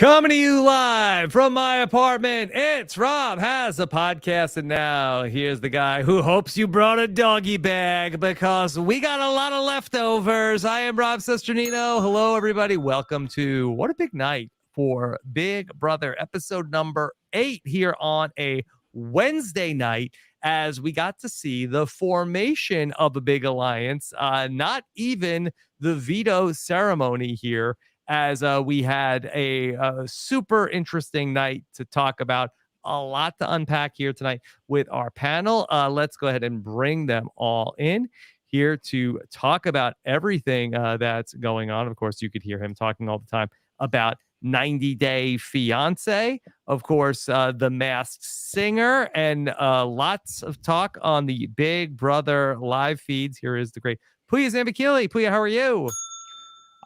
Coming to you live from my apartment, it's Rob Has a Podcast, and now here's the guy who hopes you brought a doggy bag because we got a lot of leftovers. I am Rob Sesternino. Hello, everybody. Welcome to what a big night for Big Brother, episode number 8 here on a Wednesday night, as we got to see the formation of a big alliance, not even the veto ceremony here, as we had a super interesting night to talk about. A lot to unpack here tonight with our panel. Let's go ahead and bring them all in here to talk about everything that's going on. Of course, you could hear him talking all the time about 90 Day Fiance, of course, The Masked Singer, and lots of talk on the Big Brother live feeds. Here is the great Puya Zambakili. Puya, how are you?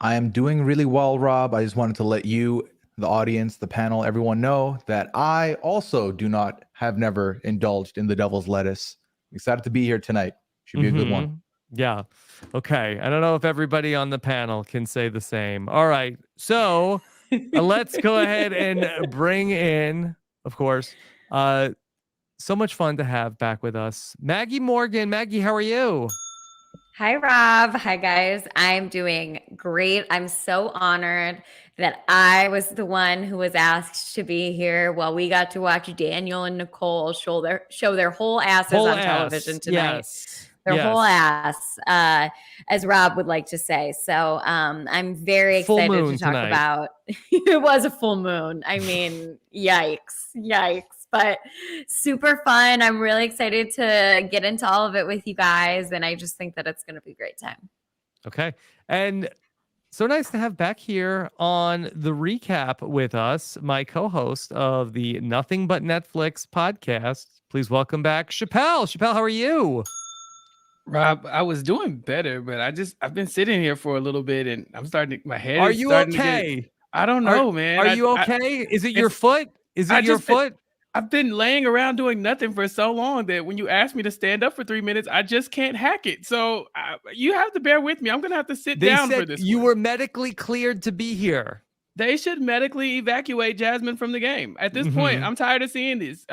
I am doing really well, Rob. I just wanted to let you, the audience, the panel, everyone know that I also have never indulged in the devil's lettuce. I'm excited to be here tonight. Should be a good one. Yeah. Okay. I don't know if everybody on the panel can say the same. All right. So let's go ahead and bring in, of course, so much fun to have back with us, Maggie Morgan. Maggie, how are you? Hi, Rob. Hi, guys. I'm doing great. I'm so honored that I was the one who was asked to be here while we got to watch Daniel and Nicole show their whole asses on television tonight. Yes. Their whole ass, as Rob would like to say. So I'm very excited to talk about. It was a full moon. I mean, yikes. But super fun. I'm really excited to get into all of it with you guys. And I just think that it's going to be a great time. Okay. And so nice to have back here on the recap with us, my co-host of the Nothing But Netflix podcast. Please welcome back Chappelle. Chappelle, how are you? Rob, I was doing better, but I've been sitting here for a little bit and I'm starting to, my head Are is you starting okay? I don't know, man. Are you okay? Is it your foot? Is it your foot? I've been laying around doing nothing for so long that when you ask me to stand up for 3 minutes, I just can't hack it. So you have to bear with me. I'm going to have to sit down for this. You were medically cleared to be here. They should medically evacuate Jasmine from the game. At this point, I'm tired of seeing this.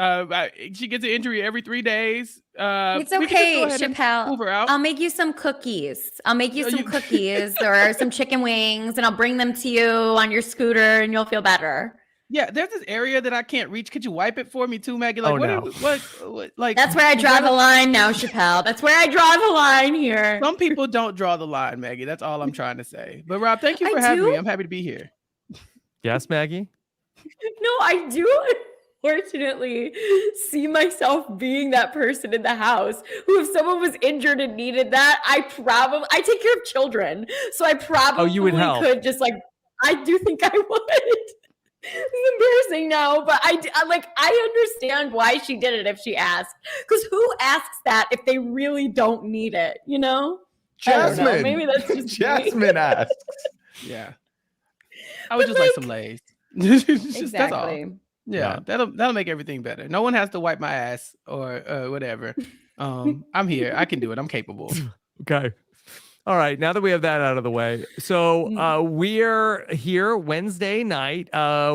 She gets an injury every 3 days. It's okay, Chappelle. I'll make you some cookies. Or some chicken wings, and I'll bring them to you on your scooter, and you'll feel better. Yeah, there's this area that I can't reach. Could you wipe it for me too, Maggie? Like, what, like that's where I draw the line now, Chappelle. That's where I draw the line here. Some people don't draw the line, Maggie. That's all I'm trying to say. But Rob, thank you for having me. I'm happy to be here. Yes, Maggie? No, I do unfortunately see myself being that person in the house who, if someone was injured and needed that, I take care of children. So I probably you would help. Could just I do think I would. It's embarrassing now, but I understand why she did it if she asked. Because who asks that if they really don't need it, you know? Jasmine. Maybe that's just Jasmine asks. Yeah. I would just like some Lay's. Exactly. That's all. Yeah, that'll make everything better. No one has to wipe my ass or whatever. I'm here. I can do it. I'm capable. Okay. All right, now that we have that out of the way, so we're here Wednesday night.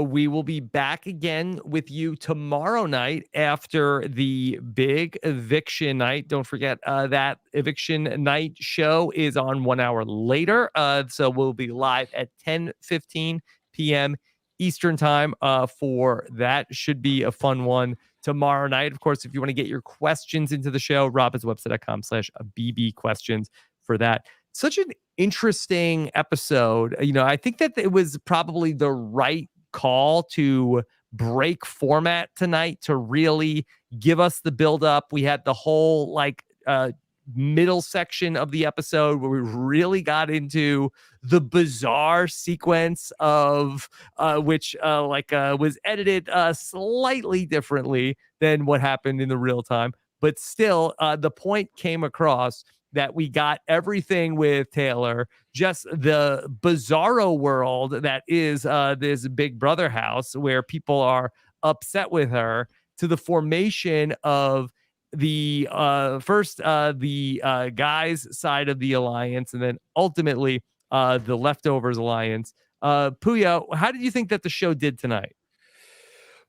We will be back again with you tomorrow night after the big eviction night. Don't forget that eviction night show is on 1 hour later. So we'll be live at 10:15 p.m. Eastern time for that. Should be a fun one tomorrow night. Of course, if you want to get your questions into the show, robhasawebsite.com/BB questions for that. Such an interesting episode. You know, I think that it was probably the right call to break format tonight to really give us the build up. We had the whole middle section of the episode where we really got into the bizarre sequence of which was edited slightly differently than what happened in the real time. But still, the point came across that we got everything with Taylor, just the bizarro world that is this Big Brother house where people are upset with her, to the formation of the guys side of the alliance, and then ultimately the leftovers alliance Puya, how did you think that the show did tonight?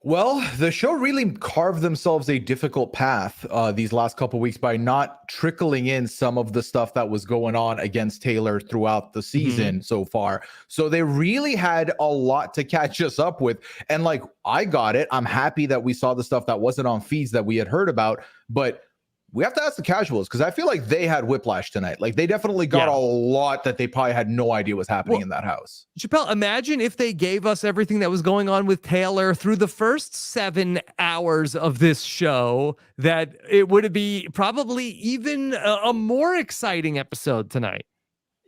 Well, the show really carved themselves a difficult path these last couple weeks by not trickling in some of the stuff that was going on against Taylor throughout the season so far. So they really had a lot to catch us up with. And like, I got it. I'm happy that we saw the stuff that wasn't on feeds that we had heard about, but we have to ask the casuals because I feel like they had whiplash tonight. Like they definitely got a lot that they probably had no idea was happening in that house. Chappelle, imagine if they gave us everything that was going on with Taylor through the first 7 hours of this show, that it would be probably even a more exciting episode tonight.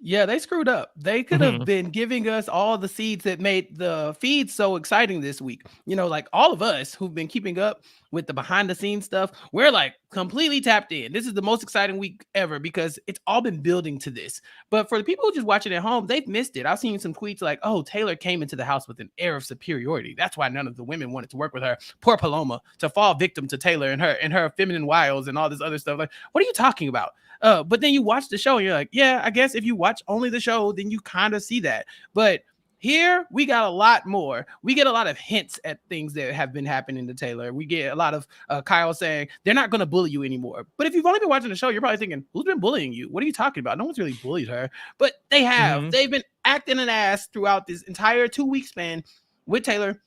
Yeah, they screwed up. They could have been giving us all the seeds that made the feed so exciting this week. You know, like all of us who've been keeping up with the behind the scenes stuff, we're like completely tapped in. This is the most exciting week ever because it's all been building to this. But for the people who just watching at home, they've missed it. I've seen some tweets like, oh, Taylor came into the house with an air of superiority. That's why none of the women wanted to work with her. Poor Paloma to fall victim to Taylor and her feminine wiles and all this other stuff. Like, what are you talking about? But then you watch the show and you're like, yeah, I guess if you watch only the show, then you kind of see that. But here we got a lot more. We get a lot of hints at things that have been happening to Taylor. We get a lot of Kyle saying they're not going to bully you anymore. But if you've only been watching the show, you're probably thinking, who's been bullying you? What are you talking about? No one's really bullied her. But they have. They've been acting an ass throughout this entire 2-week span with Taylor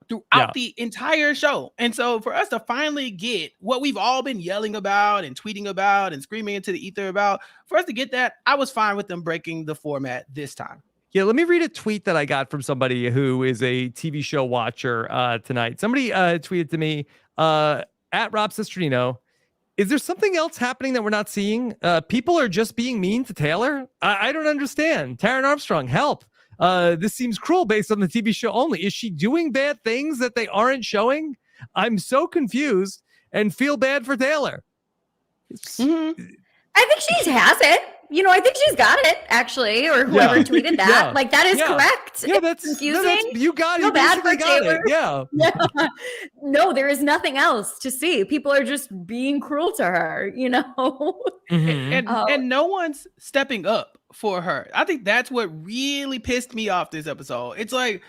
throughout the entire show. And so for us to finally get what we've all been yelling about and tweeting about and screaming into the ether about, for us to get that, I was fine with them breaking the format this time. Yeah, let me read a tweet that I got from somebody who is a TV show watcher tonight. Somebody tweeted to me, at Rob Sestrino, is there something else happening that we're not seeing? People are just being mean to Taylor? I don't understand. Taryn Armstrong, help. This seems cruel based on the TV show only. Is she doing bad things that they aren't showing? I'm so confused and feel bad for Taylor. I think she has it. You know, I think she's got it, actually, or whoever tweeted that. Like, that is correct. Yeah, that's confusing. You got it. Feel bad for Taylor. Yeah. No, there is nothing else to see. People are just being cruel to her, you know? And no one's stepping up for her. I think that's what really pissed me off this episode. It's like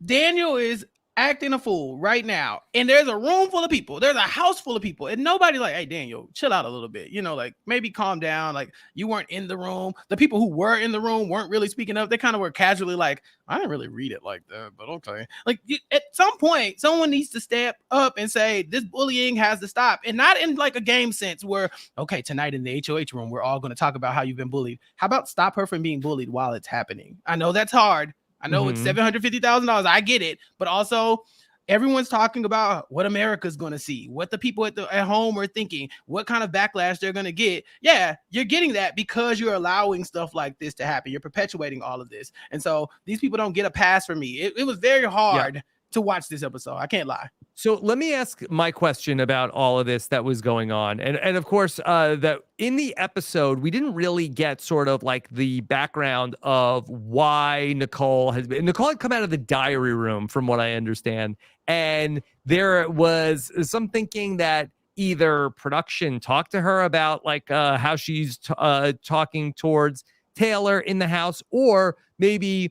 Daniel is acting a fool right now, and there's a room full of people, there's a house full of people, and nobody like, hey, Daniel, chill out a little bit, you know, like maybe calm down. Like, you weren't in the room. The people who were in the room weren't really speaking up. They kind of were casually like, I didn't really read it like that, but okay. Like, at some point someone needs to step up and say this bullying has to stop, and not in like a game sense where, okay, tonight in the HOH room we're all going to talk about how you've been bullied. How about stop her from being bullied while it's happening? I know that's hard. I know it's $750,000. I get it. But also, everyone's talking about what America's going to see, what the people at home are thinking, what kind of backlash they're going to get. Yeah, you're getting that because you're allowing stuff like this to happen. You're perpetuating all of this. And so these people don't get a pass from me. It was very hard to watch this episode. I can't lie. So let me ask my question about all of this that was going on. And of course, that in the episode, we didn't really get sort of like the background of why Nicole had come out of the diary room, from what I understand. And there was some thinking that either production talked to her about like how she's talking towards Taylor in the house, or maybe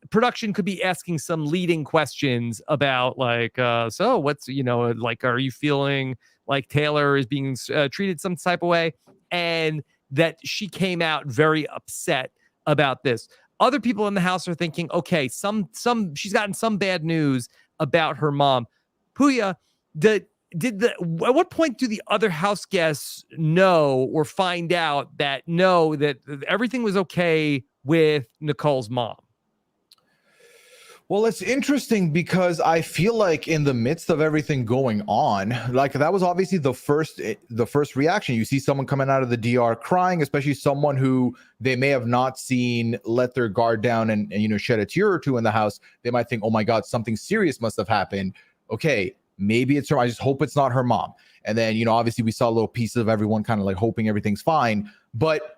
production could be asking some leading questions about like, so what's, you know, like, are you feeling like Taylor is being treated some type of way? And that she came out very upset about this. Other people in the house are thinking, okay, she's gotten some bad news about her mom. Puya, at what point do the other house guests know or find out that everything was okay with Nicole's mom? Well, it's interesting because I feel like in the midst of everything going on, like that was obviously the first reaction. You see someone coming out of the DR crying, especially someone who they may have not seen let their guard down and you know, shed a tear or two in the house. They might think, oh my God, something serious must have happened. Okay, maybe it's her. I just hope it's not her mom. And then, you know, obviously we saw little pieces of everyone kind of like hoping everything's fine. But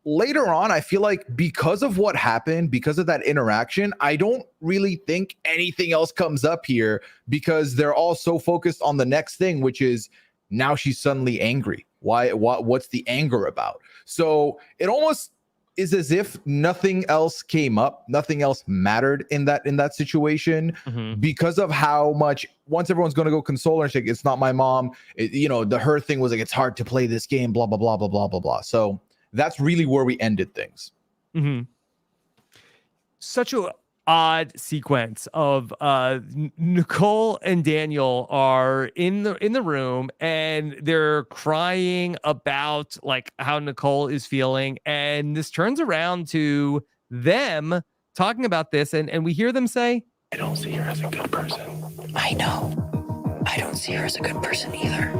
later on, I feel like because of what happened, because of that interaction, I don't really think anything else comes up here because they're all so focused on the next thing, which is now she's suddenly angry. What's the anger about? So it almost is as if nothing else came up, nothing else mattered in that situation, because of how much once everyone's going to go console her and say, it's not my mom. Her thing was like, it's hard to play this game, blah blah blah blah blah blah blah. So that's really where we ended things. Such a odd sequence of Nicole and Daniel are in the room and they're crying about like how Nicole is feeling, and this turns around to them talking about this, and we hear them say, I don't see her as a good person. I know. I don't see her as a good person either.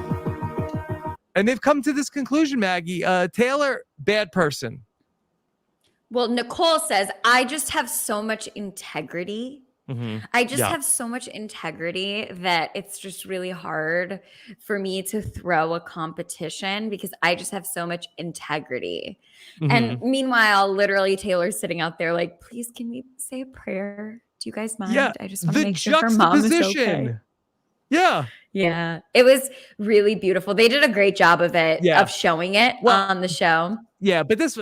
And they've come to this conclusion, Maggie. Taylor, bad person. Well, Nicole says, I just have so much integrity. I just have so much integrity that it's just really hard for me to throw a competition because I just have so much integrity. And meanwhile, literally Taylor's sitting out there like, please, can we say a prayer? Do you guys mind? Yeah, I just want to make sure her mom is okay. Yeah. Yeah. It was really beautiful. They did a great job of it, of showing it on the show. Yeah, but this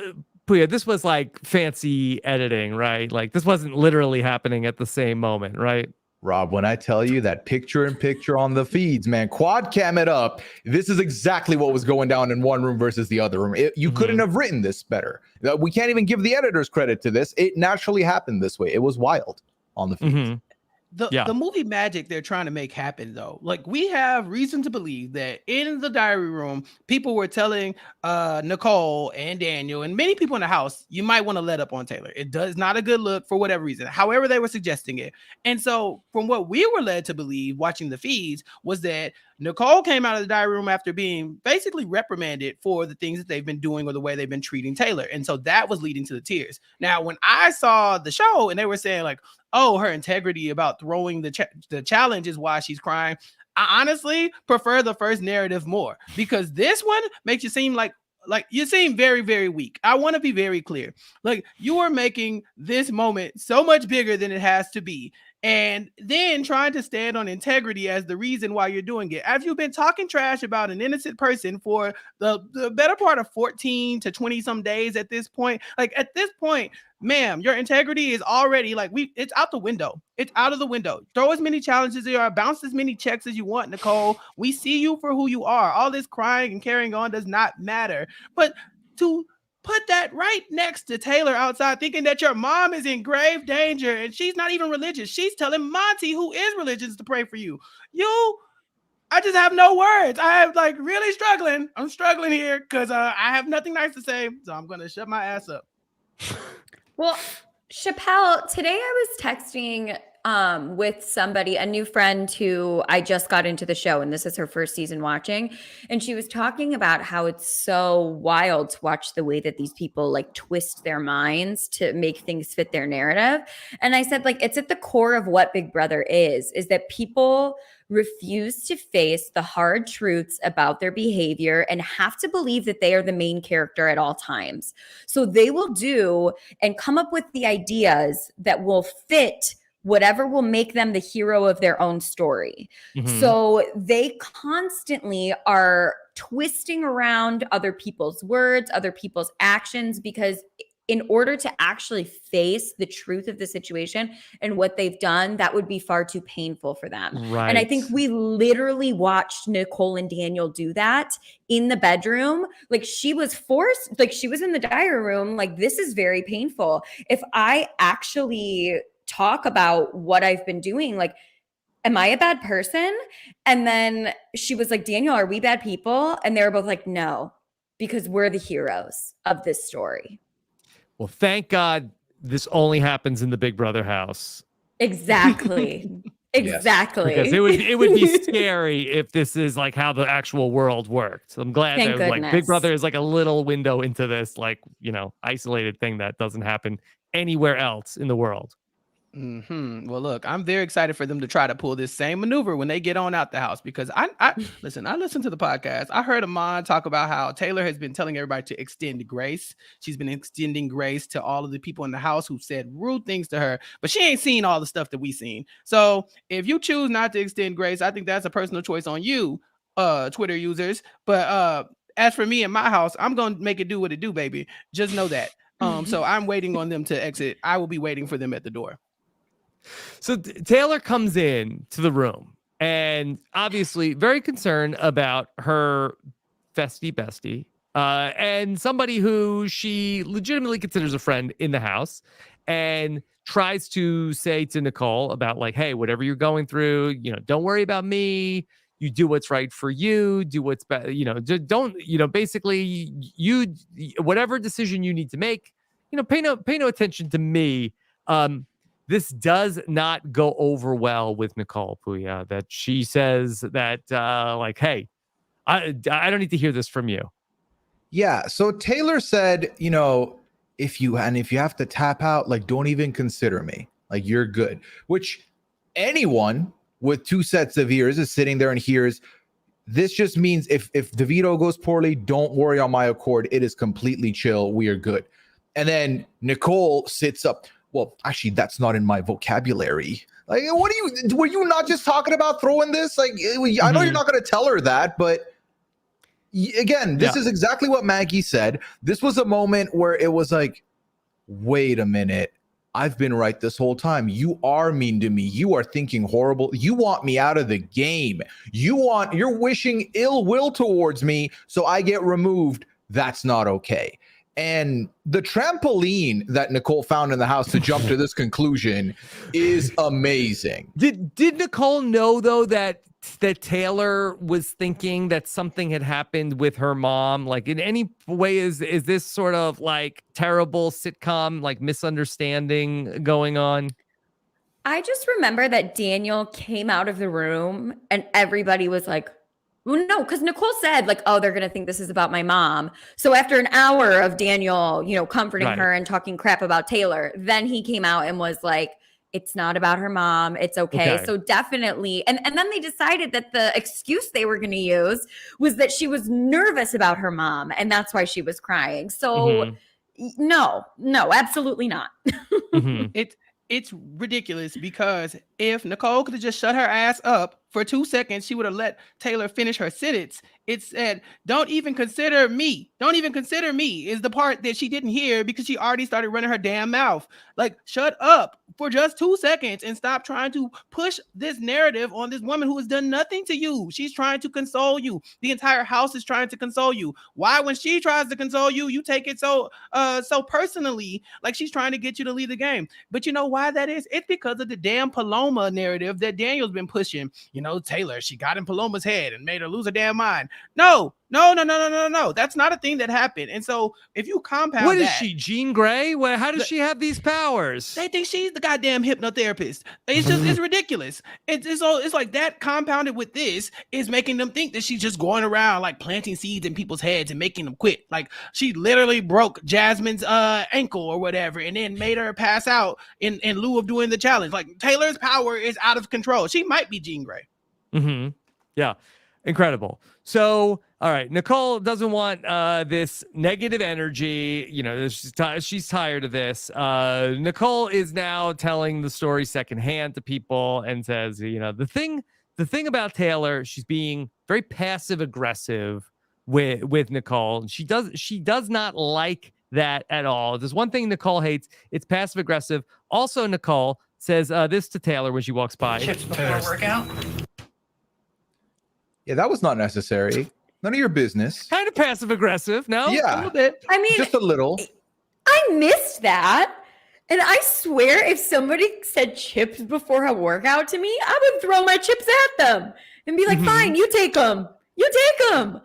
was like fancy editing, right? Like this wasn't literally happening at the same moment, right? Rob, when I tell you that picture in picture on the feeds, man, quad cam it up. This is exactly what was going down in one room versus the other room. You couldn't have written this better. We can't even give the editors credit to this. It naturally happened this way. It was wild on the feeds. The movie magic they're trying to make happen, though, like we have reason to believe that in the diary room, people were telling Nicole and Daniel and many people in the house, you might want to let up on Taylor. It does not a good look for whatever reason, however they were suggesting it. And so from what we were led to believe watching the feeds was that Nicole came out of the diary room after being basically reprimanded for the things that they've been doing or the way they've been treating Taylor. And so that was leading to the tears. Now, when I saw the show and they were saying like, oh, her integrity about throwing the challenge is why she's crying, I honestly prefer the first narrative more because this one makes you seem like you seem very, very weak. I want to be very clear. Like you are making this moment so much bigger than it has to be. And then trying to stand on integrity as the reason why you're doing it. As you've been talking trash about an innocent person for the better part of 14 to 20 some days at this point, like at this point, ma'am, your integrity is already like it's out the window. It's out of the window. Throw as many challenges as you are, bounce as many checks as you want, Nicole. We see you for who you are. All this crying and carrying on does not matter. But to put that right next to Taylor outside thinking that your mom is in grave danger and she's not even religious. She's telling Monty, who is religious, to pray for you. I just have no words. I am like really struggling. I'm struggling here because I have nothing nice to say. So I'm going to shut my ass up. Well, Chappelle, today I was texting with somebody, a new friend who I just got into the show, and this is her first season watching. And she was talking about how it's so wild to watch the way that these people like twist their minds to make things fit their narrative. And I said, like, it's at the core of what Big Brother is that people refuse to face the hard truths about their behavior and have to believe that they are the main character at all times. So they will do and come up with the ideas that will fit whatever will make them the hero of their own story. So they constantly are twisting around other people's words, other people's actions, because in order to actually face the truth of the situation and what they've done, that would be far too painful for them. Right. And I think we literally watched Nicole and Daniel do that in the bedroom. Like she was forced, like she was in the diary room. Like, this is very painful. If I actually talk about what I've been doing, like, am I a bad person? And then she was like, Daniel, are we bad people? And they were both like, no, because we're the heroes of this story. Well, thank God this only happens in the Big Brother house. Exactly. Exactly. Because it would be scary if this is like how the actual world worked. So I'm glad Thank that like goodness. Big Brother is like a little window into this, like, isolated thing that doesn't happen anywhere else in the world. Well, look, I'm very excited for them to try to pull this same maneuver when they get on out the house, because I listened to the podcast. I heard Amon talk about how Taylor has been telling everybody to extend grace. She's been extending grace to all of the people in the house who said rude things to her, but she ain't seen all the stuff that we seen. So if you choose not to extend grace, I think that's a personal choice on you, Twitter users. But as for me and my house, I'm going to make it do what it do, baby. Just know that. So I'm waiting on them to exit. I will be waiting for them at the door. So Taylor comes in to the room and obviously very concerned about her bestie, and somebody who she legitimately considers a friend in the house, and tries to say to Nicole about like, hey, whatever you're going through, don't worry about me. You do what's right for you. Do what's better. Don't. Basically, you whatever decision you need to make. Pay no attention to me. This does not go over well with Nicole Puya. That she says that like, hey, I don't need to hear this from you. Yeah. So Taylor said, if you have to tap out, like, don't even consider me. Like, you're good. Which anyone with two sets of ears is sitting there and hears. This just means if DeVito goes poorly, don't worry on my accord. It is completely chill. We are good. And then Nicole sits up. Well, actually, that's not in my vocabulary. Like, were you not just talking about throwing this? Like, I know you're not going to tell her that, but again, this is exactly what Maggie said. This was a moment where it was like, wait a minute. I've been right this whole time. You are mean to me. You are thinking horrible. You want me out of the game. You're wishing ill will towards me, so I get removed. That's not okay. And the trampoline that Nicole found in the house to jump to this conclusion is amazing. Did Nicole know though that Taylor was thinking that something had happened with her mom? Like, in any way, is this sort of like terrible sitcom like misunderstanding going on? I just remember that Daniel came out of the room and everybody was like, well, no, because Nicole said like, oh, they're going to think this is about my mom. So after an hour of Daniel, comforting her and talking crap about Taylor, then he came out and was like, it's not about her mom. It's okay. So definitely. And then they decided that the excuse they were going to use was that she was nervous about her mom. And that's why she was crying. So no, absolutely not. It's ridiculous because if Nicole could have just shut her ass up for 2 seconds, she would have let Taylor finish her sentence. It said, don't even consider me. Don't even consider me is the part that she didn't hear because she already started running her damn mouth. Like, shut up for just 2 seconds and stop trying to push this narrative on this woman who has done nothing to you. She's trying to console you. The entire house is trying to console you. Why, when she tries to console you, you take it so personally, like she's trying to get you to leave the game. But you know why that is? It's because of the damn Paloma narrative that Daniel's been pushing. Taylor, she got in Paloma's head and made her lose her damn mind. No. That's not a thing that happened. And so if you compound what is she, Jean Grey? How does she have these powers? They think she's the goddamn hypnotherapist. It's just, it's ridiculous. It's like that compounded with this is making them think that she's just going around like planting seeds in people's heads and making them quit. Like, she literally broke Jasmine's ankle or whatever and then made her pass out in lieu of doing the challenge. Like, Taylor's power is out of control. She might be Jean Grey. Yeah. Incredible. So, all right, Nicole doesn't want this negative energy. She's tired of this. Nicole is now telling the story secondhand to people and says, the thing about Taylor, she's being very passive aggressive with Nicole. She does not like that at all. There's one thing Nicole hates. It's passive aggressive. Also, Nicole says this to Taylor when she walks by. Chips before workout. Yeah, that was not necessary. None of your business. Kind of passive aggressive, no? Yeah. A little bit. I mean, just a little. I missed that. And I swear if somebody said chips before a workout to me, I would throw my chips at them and be like, fine, you take them. You take them.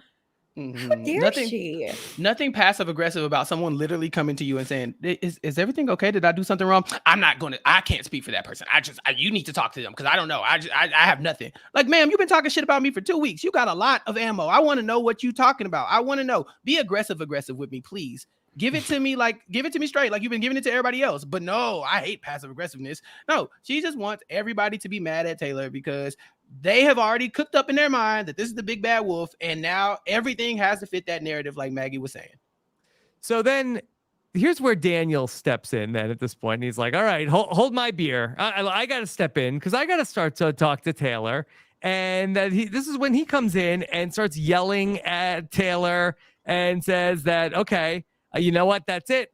How dare she? Nothing passive aggressive about someone literally coming to you and saying, is everything okay? Did I do something wrong? I can't speak for that person. You need to talk to them because I don't know. I have nothing. Like, ma'am, you've been talking shit about me for 2 weeks. You got a lot of ammo. I want to know what you're talking about. I want to know. Be aggressive with me, please. Give it to me straight, like you've been giving it to everybody else. But no, I hate passive aggressiveness. No, she just wants everybody to be mad at Taylor because they have already cooked up in their mind that this is the big bad wolf, and now everything has to fit that narrative, like Maggie was saying. So then here's where Daniel steps in then at this point. He's like, all right, hold my beer. I got to step in because I got to start to talk to Taylor. And this is when he comes in and starts yelling at Taylor and says that, okay, you know what? That's it.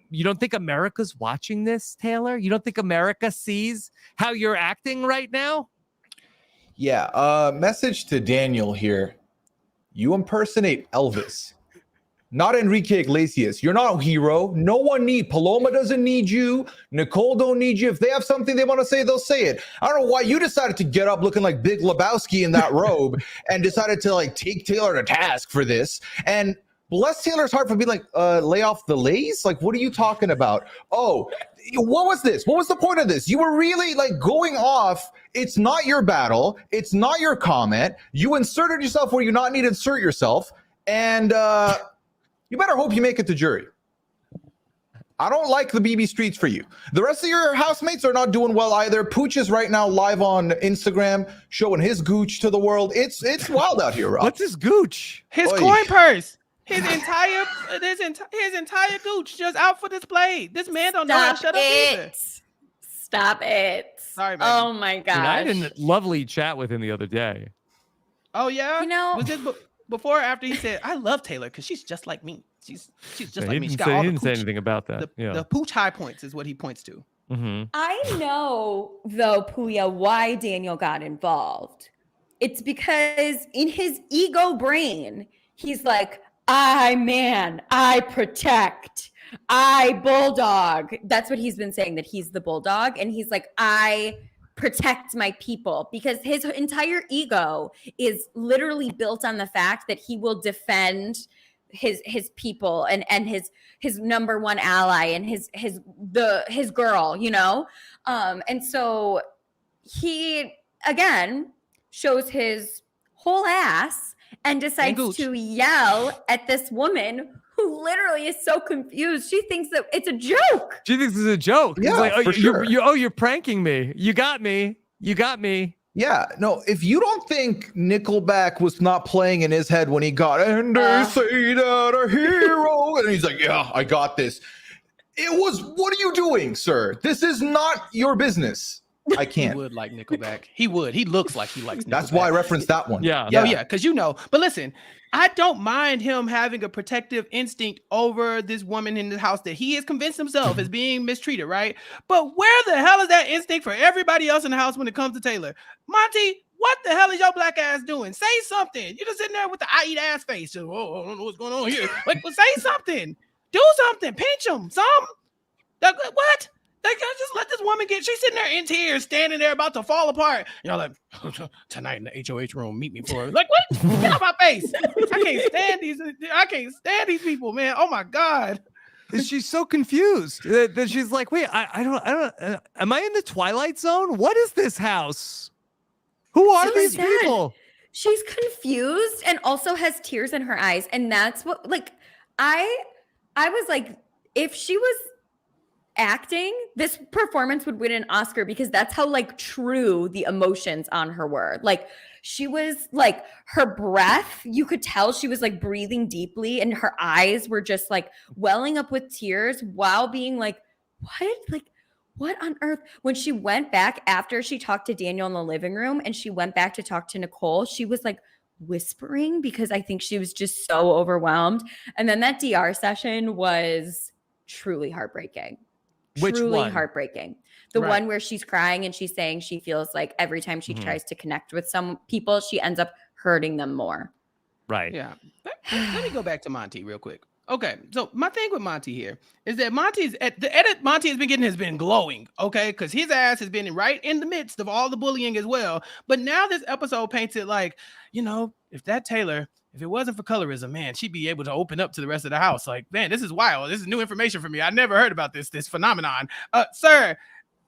you don't think America's watching this, Taylor? You don't think America sees how you're acting right now? Yeah. Message to Daniel here. You impersonate Elvis, not Enrique Iglesias. You're not a hero. No one Paloma doesn't need you. Nicole don't need you. If they have something they want to say, they'll say it. I don't know why you decided to get up looking like Big Lebowski in that robe and decided to like take Taylor to task for this. And bless Taylor's heart for being like, lay off the lace? Like, what are you talking about? Oh, what was this? What was the point of this? You were really like going off. It's not your battle. It's not your comment. You inserted yourself where you not need to insert yourself. And you better hope you make it to jury. I don't like the BB streets for you. The rest of your housemates are not doing well either. Pooch is right now live on Instagram showing his gooch to the world. It's wild out here, Rob. What's his gooch? His coin purse. His entire gooch just out for display. This man don't know how to shut up either. Stop it. Sorry, baby. Oh my gosh. I had a lovely chat with him the other day. Oh yeah. You know, was this before or after he said, "I love Taylor because she's just like me. She's just like me." She got he all the didn't say pooch, anything about that. the pooch high points is what he points to. Mm-hmm. I know though, Puya, why Daniel got involved. It's because in his ego brain, he's like, I protect, I bulldog. That's what he's been saying, that he's the bulldog. And he's like, I protect my people, because his entire ego is literally built on the fact that he will defend his people and his number one ally and his girl, you know? And so he, again, shows his whole ass and decides to yell at this woman who literally is so confused. She thinks that it's a joke. She thinks it's a joke. Yeah, it's like, oh, for sure. you're pranking me. You got me. You got me. Yeah, no, if you don't think Nickelback was not playing in his head when he got, and they say that a hero, and he's like, yeah, I got this. It was, what are you doing, sir? This is not your business. I can't. He would like Nickelback. He would. He looks like he likes Nickelback. That's why I referenced that one. Yeah. Oh, yeah, because you know. But listen, I don't mind him having a protective instinct over this woman in the house that he has convinced himself is being mistreated, right? But where the hell is that instinct for everybody else in the house when it comes to Taylor? Monty, what the hell is your black ass doing? Say something. You're just sitting there with the I eat ass face. Just, oh, I don't know what's going on here. Like, well, say something. Do something. Pinch him. Like, what? Like, just let this woman she's sitting there in tears, standing there about to fall apart. Y'all like, tonight in the HOH room, meet me for it. Like, what? Get out my face. I can't stand these people, man. Oh my God. She's so confused that she's like, wait, I don't, am I in the Twilight Zone? What is this house? Who are these people? She's confused and also has tears in her eyes. And that's what, like, I was like, if she was acting, this performance would win an Oscar, because that's how like true the emotions on her were. Like, she was like, her breath, you could tell she was like breathing deeply, and her eyes were just like welling up with tears while being like, what on earth? When she went back after she talked to Daniel in the living room and she went back to talk to Nicole, she was like whispering, because I think she was just so overwhelmed. And then that DR session was truly heartbreaking. Which truly one? Heartbreaking. The one where she's crying and she's saying she feels like every time she tries to connect with some people, she ends up hurting them more. Right. Yeah. Let me go back to Monty real quick. Okay, so my thing with Monty here is that the edit Monty has been glowing, okay, because his ass has been right in the midst of all the bullying as well. But now this episode paints it like, you know, if it wasn't for colorism, man, she'd be able to open up to the rest of the house. Like, man, this is wild. This is new information for me. I never heard about this phenomenon. Sir,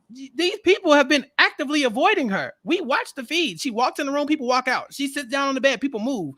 these people have been actively avoiding her. We watch the feed. She walks in the room, people walk out. She sits down on the bed, people move.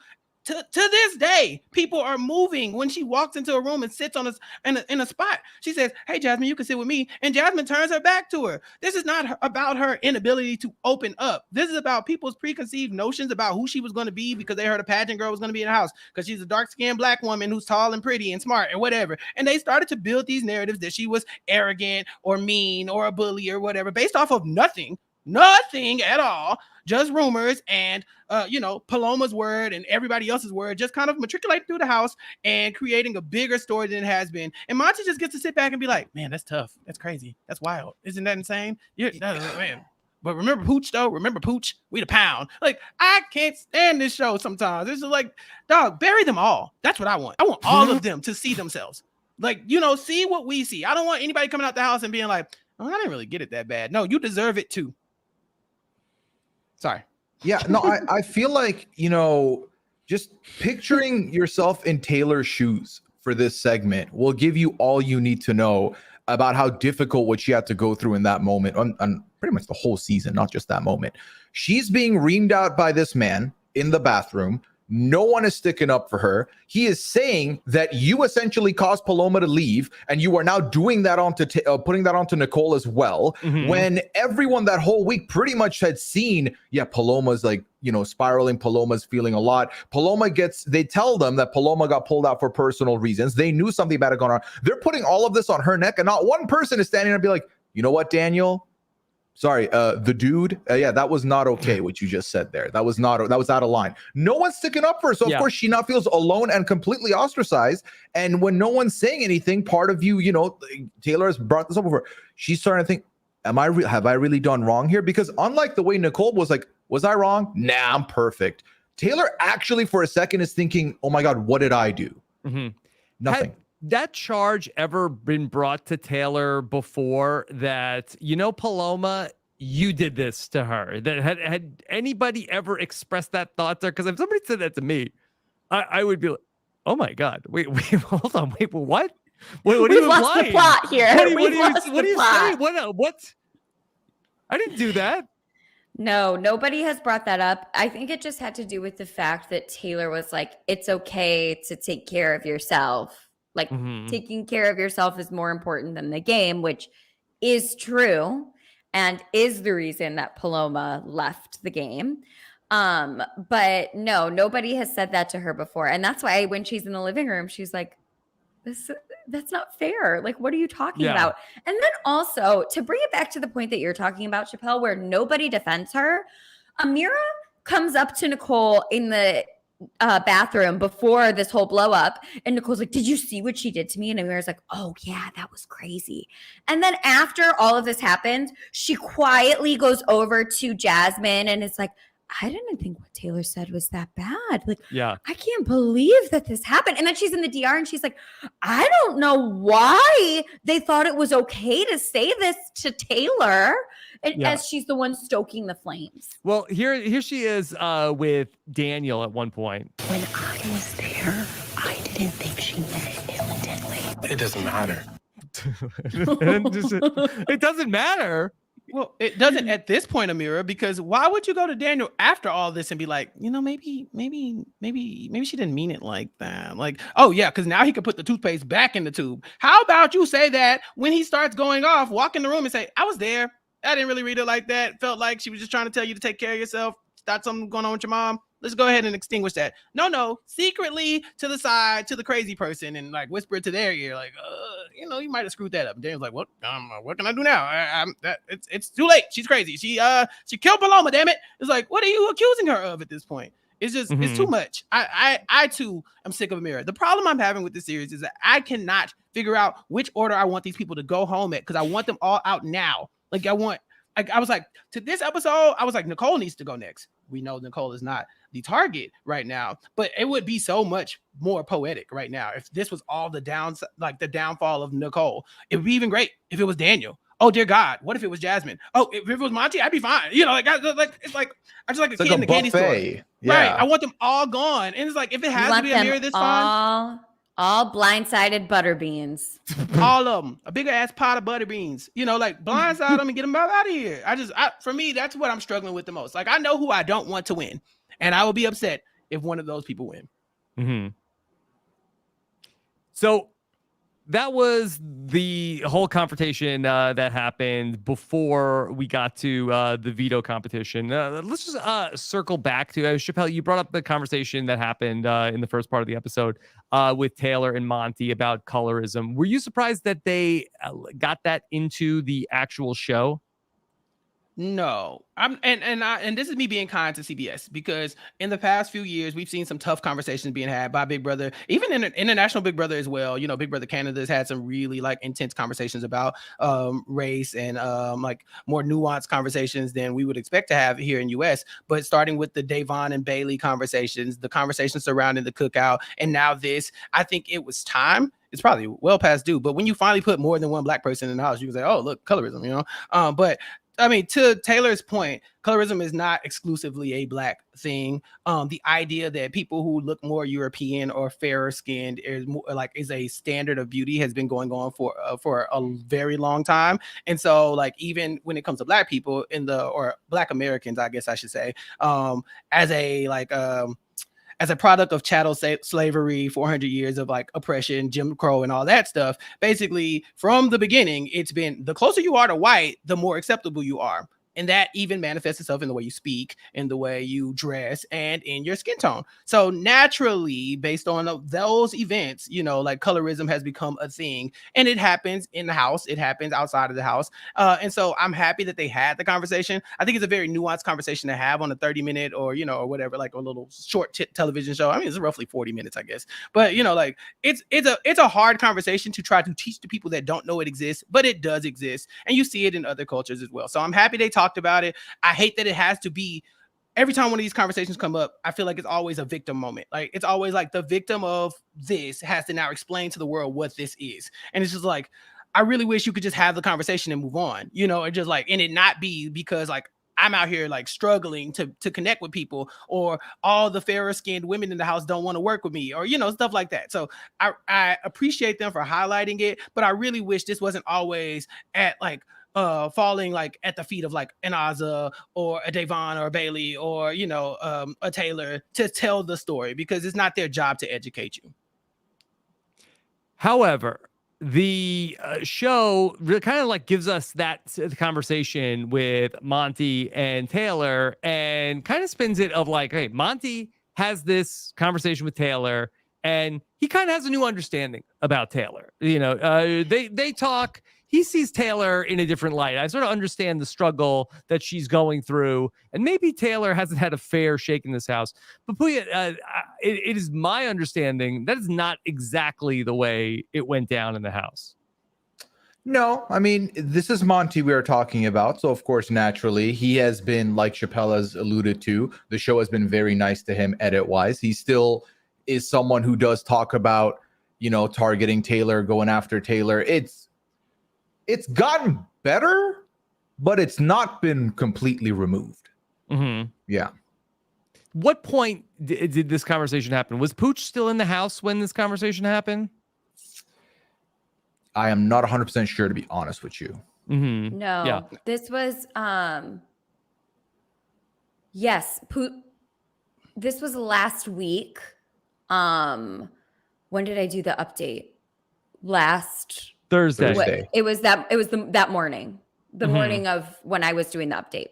To this day, people are moving when she walks into a room and sits on in a spot. She says, "Hey, Jasmine, you can sit with me." And Jasmine turns her back to her. This is not about her inability to open up. This is about people's preconceived notions about who she was going to be because they heard a pageant girl was going to be in the house because she's a dark-skinned black woman who's tall and pretty and smart and whatever. And they started to build these narratives that she was arrogant or mean or a bully or whatever based off of nothing. Nothing at all. Just rumors and Paloma's word and everybody else's word, just kind of matriculating through the house and creating a bigger story than it has been. And Monty just gets to sit back and be like, man, that's tough. That's crazy. That's wild. Isn't that insane? Man. But remember Pooch, though? Remember Pooch? We the pound. Like, I can't stand this show sometimes. It's just like, dog, bury them all. That's what I want. I want all of them to see themselves. Like, see what we see. I don't want anybody coming out the house and being like, oh, I didn't really get it that bad. No, you deserve it too. Sorry. Yeah, no, I feel like, just picturing yourself in Taylor's shoes for this segment will give you all you need to know about how difficult what she had to go through in that moment on pretty much the whole season, not just that moment. She's being reamed out by this man in the bathroom. No one is sticking up for her. He is saying that you essentially caused Paloma to leave, and you are now doing that putting that onto Nicole as well. Mm-hmm. When everyone that whole week pretty much had seen, Paloma's spiraling. Paloma's feeling a lot. They tell them that Paloma got pulled out for personal reasons. They knew something bad had gone on. They're putting all of this on her neck, and not one person is standing there and be like, you know what, Daniel? Sorry, the dude. That was not okay. What you just said there. That was out of line. No one's sticking up for her. So of course she now feels alone and completely ostracized. And when no one's saying anything, part of you, Taylor has brought this up before. She's starting to think, have I really done wrong here? Because unlike the way Nicole was like, was I wrong? Nah, I'm perfect. Taylor actually for a second is thinking, oh my God, what did I do? Mm-hmm. Nothing. That charge ever been brought to Taylor before that, Paloma, you did this to her? That had anybody ever expressed that thought to her? Because if somebody said that to me, I would be like, oh my God, wait, hold on, wait, what? What are you lost implying? The plot here. What are you saying? What? I didn't do that. No, nobody has brought that up. I think it just had to do with the fact that Taylor was like, it's okay to take care of yourself. Like taking care of yourself is more important than the game, which is true and is the reason that Paloma left the game. But no, nobody has said that to her before. And that's why when she's in the living room, she's like, that's not fair. Like, what are you talking about? And then also to bring it back to the point that you're talking about, Chappelle, where nobody defends her, Ameerah comes up to Nicole in the bathroom before this whole blow up, and Nicole's like, did you see what she did to me? And Ameerah's like, oh yeah, that was crazy. And then after all of this happened, she quietly goes over to Jasmine and it's like, I didn't think what Taylor said was that bad. Like, I can't believe that this happened. And then she's in the DR and she's like, I don't know why they thought it was okay to say this to Taylor. And as she's the one stoking the flames. Well, here she is with Daniel at one point. When I was there, I didn't think she meant it immediately. It doesn't matter. It doesn't matter. Well, it doesn't at this point, Ameerah, because why would you go to Daniel after all this and be like, maybe she didn't mean it like that. Like, oh yeah, because now he could put the toothpaste back in the tube. How about you say that when he starts going off, walk in the room and say, I was there. I didn't really read it like that. Felt like she was just trying to tell you to take care of yourself. Got something going on with your mom. Let's go ahead and extinguish that. No, secretly to the side, to the crazy person, and like whisper it to their ear, like, you might have screwed that up. And Daniel's like, what can I do now? It's too late. She's crazy. She killed Paloma, damn it. It's like, what are you accusing her of at this point? It's just, it's too much. I too am sick of Ameerah. The problem I'm having with this series is that I cannot figure out which order I want these people to go home at, because I want them all out now. Like I was like, to this episode, I was like, Nicole needs to go next. We know Nicole is not the target right now, but it would be so much more poetic right now if this was all the downfall of Nicole. It would be even great if it was Daniel. Oh dear God, what if it was Jasmine? Oh, if it was Monty, I'd be fine. It's like I just like a kid in the candy store. Yeah. Right. I want them all gone. And it's like, if it has to be Ameerah this time. All blindsided butter beans. All of them. A bigger ass pot of butter beans. Blindside them and get them out of here. For me, that's what I'm struggling with the most. Like, I know who I don't want to win. And I will be upset if one of those people win. Mm-hmm. So that was the whole confrontation that happened before we got to the veto competition. Let's just circle back to Chappelle. You brought up the conversation that happened in the first part of the episode with Taylor and Monty about colorism. Were you surprised that they got that into the actual show? No, and this is me being kind to CBS, because in the past few years we've seen some tough conversations being had by Big Brother, even in international Big Brother as well. You know, Big Brother Canada has had some really like intense conversations about race and like more nuanced conversations than we would expect to have here in US. But starting with the Davon and Bailey conversations, the conversations surrounding the cookout, and now this, I think it was time. It's probably well past due, but when you finally put more than one black person in the house, you can say, "Oh, look, colorism," you know. But I mean, to Taylor's point, colorism is not exclusively a black thing. The idea that people who look more European or fairer skinned is a standard of beauty has been going on for a very long time. And so, like, even when it comes to black people or black Americans, I guess I should say, as a product of chattel slavery, 400 years of like oppression, Jim Crow, and all that stuff. Basically, from the beginning, it's been the closer you are to white, the more acceptable you are. And that even manifests itself in the way you speak, in the way you dress, and in your skin tone. So naturally, based on those events, you know, like colorism has become a thing, and it happens in the house, it happens outside of the house. And so I'm happy that they had the conversation. I think it's a very nuanced conversation to have on a 30-minute or, you know, or whatever, like a little short television show. I mean, it's roughly 40 minutes, I guess. But, you know, like it's a hard conversation to try to teach the people that don't know it exists, but it does exist. And you see it in other cultures as well. So I'm happy they talked about it. I hate that it has to be every time one of these conversations come up. I feel like it's always a victim moment. Like it's always like the victim of this has to now explain to the world what this is. And it's just like, I really wish you could just have the conversation and move on, you know, and just like, and it not be because like I'm out here like struggling to connect with people, or all the fairer skinned women in the house don't want to work with me, or, you know, stuff like that. So I appreciate them for highlighting it, but I really wish this wasn't always at like falling like at the feet of like an Azah or a Davon or a Bailey or, you know, a Taylor to tell the story, because it's not their job to educate you. However, the show really kind of like gives us that conversation with Monte and Taylor, and kind of spins it of like, hey, Monte has this conversation with Taylor, and he kind of has a new understanding about Taylor. You know, they talk. He sees Taylor in a different light. I sort of understand the struggle that she's going through, and maybe Taylor hasn't had a fair shake in this house. But Puya, it is my understanding that is not exactly the way it went down in the house. No, I mean, this is Monte we are talking about. So, of course, naturally, he has been, like Chappelle has alluded to, the show has been very nice to him edit-wise. He still is someone who does talk about, you know, targeting Taylor, going after Taylor. It's gotten better, but it's not been completely removed. Mm-hmm. Yeah. What point did this conversation happen? Was Pooch still in the house when this conversation happened? I am not 100% sure, to be honest with you. Mm-hmm. No, yeah. This was, yes, this was last week. When did I do the update? Last Thursday. It was that morning, the morning of when I was doing the update.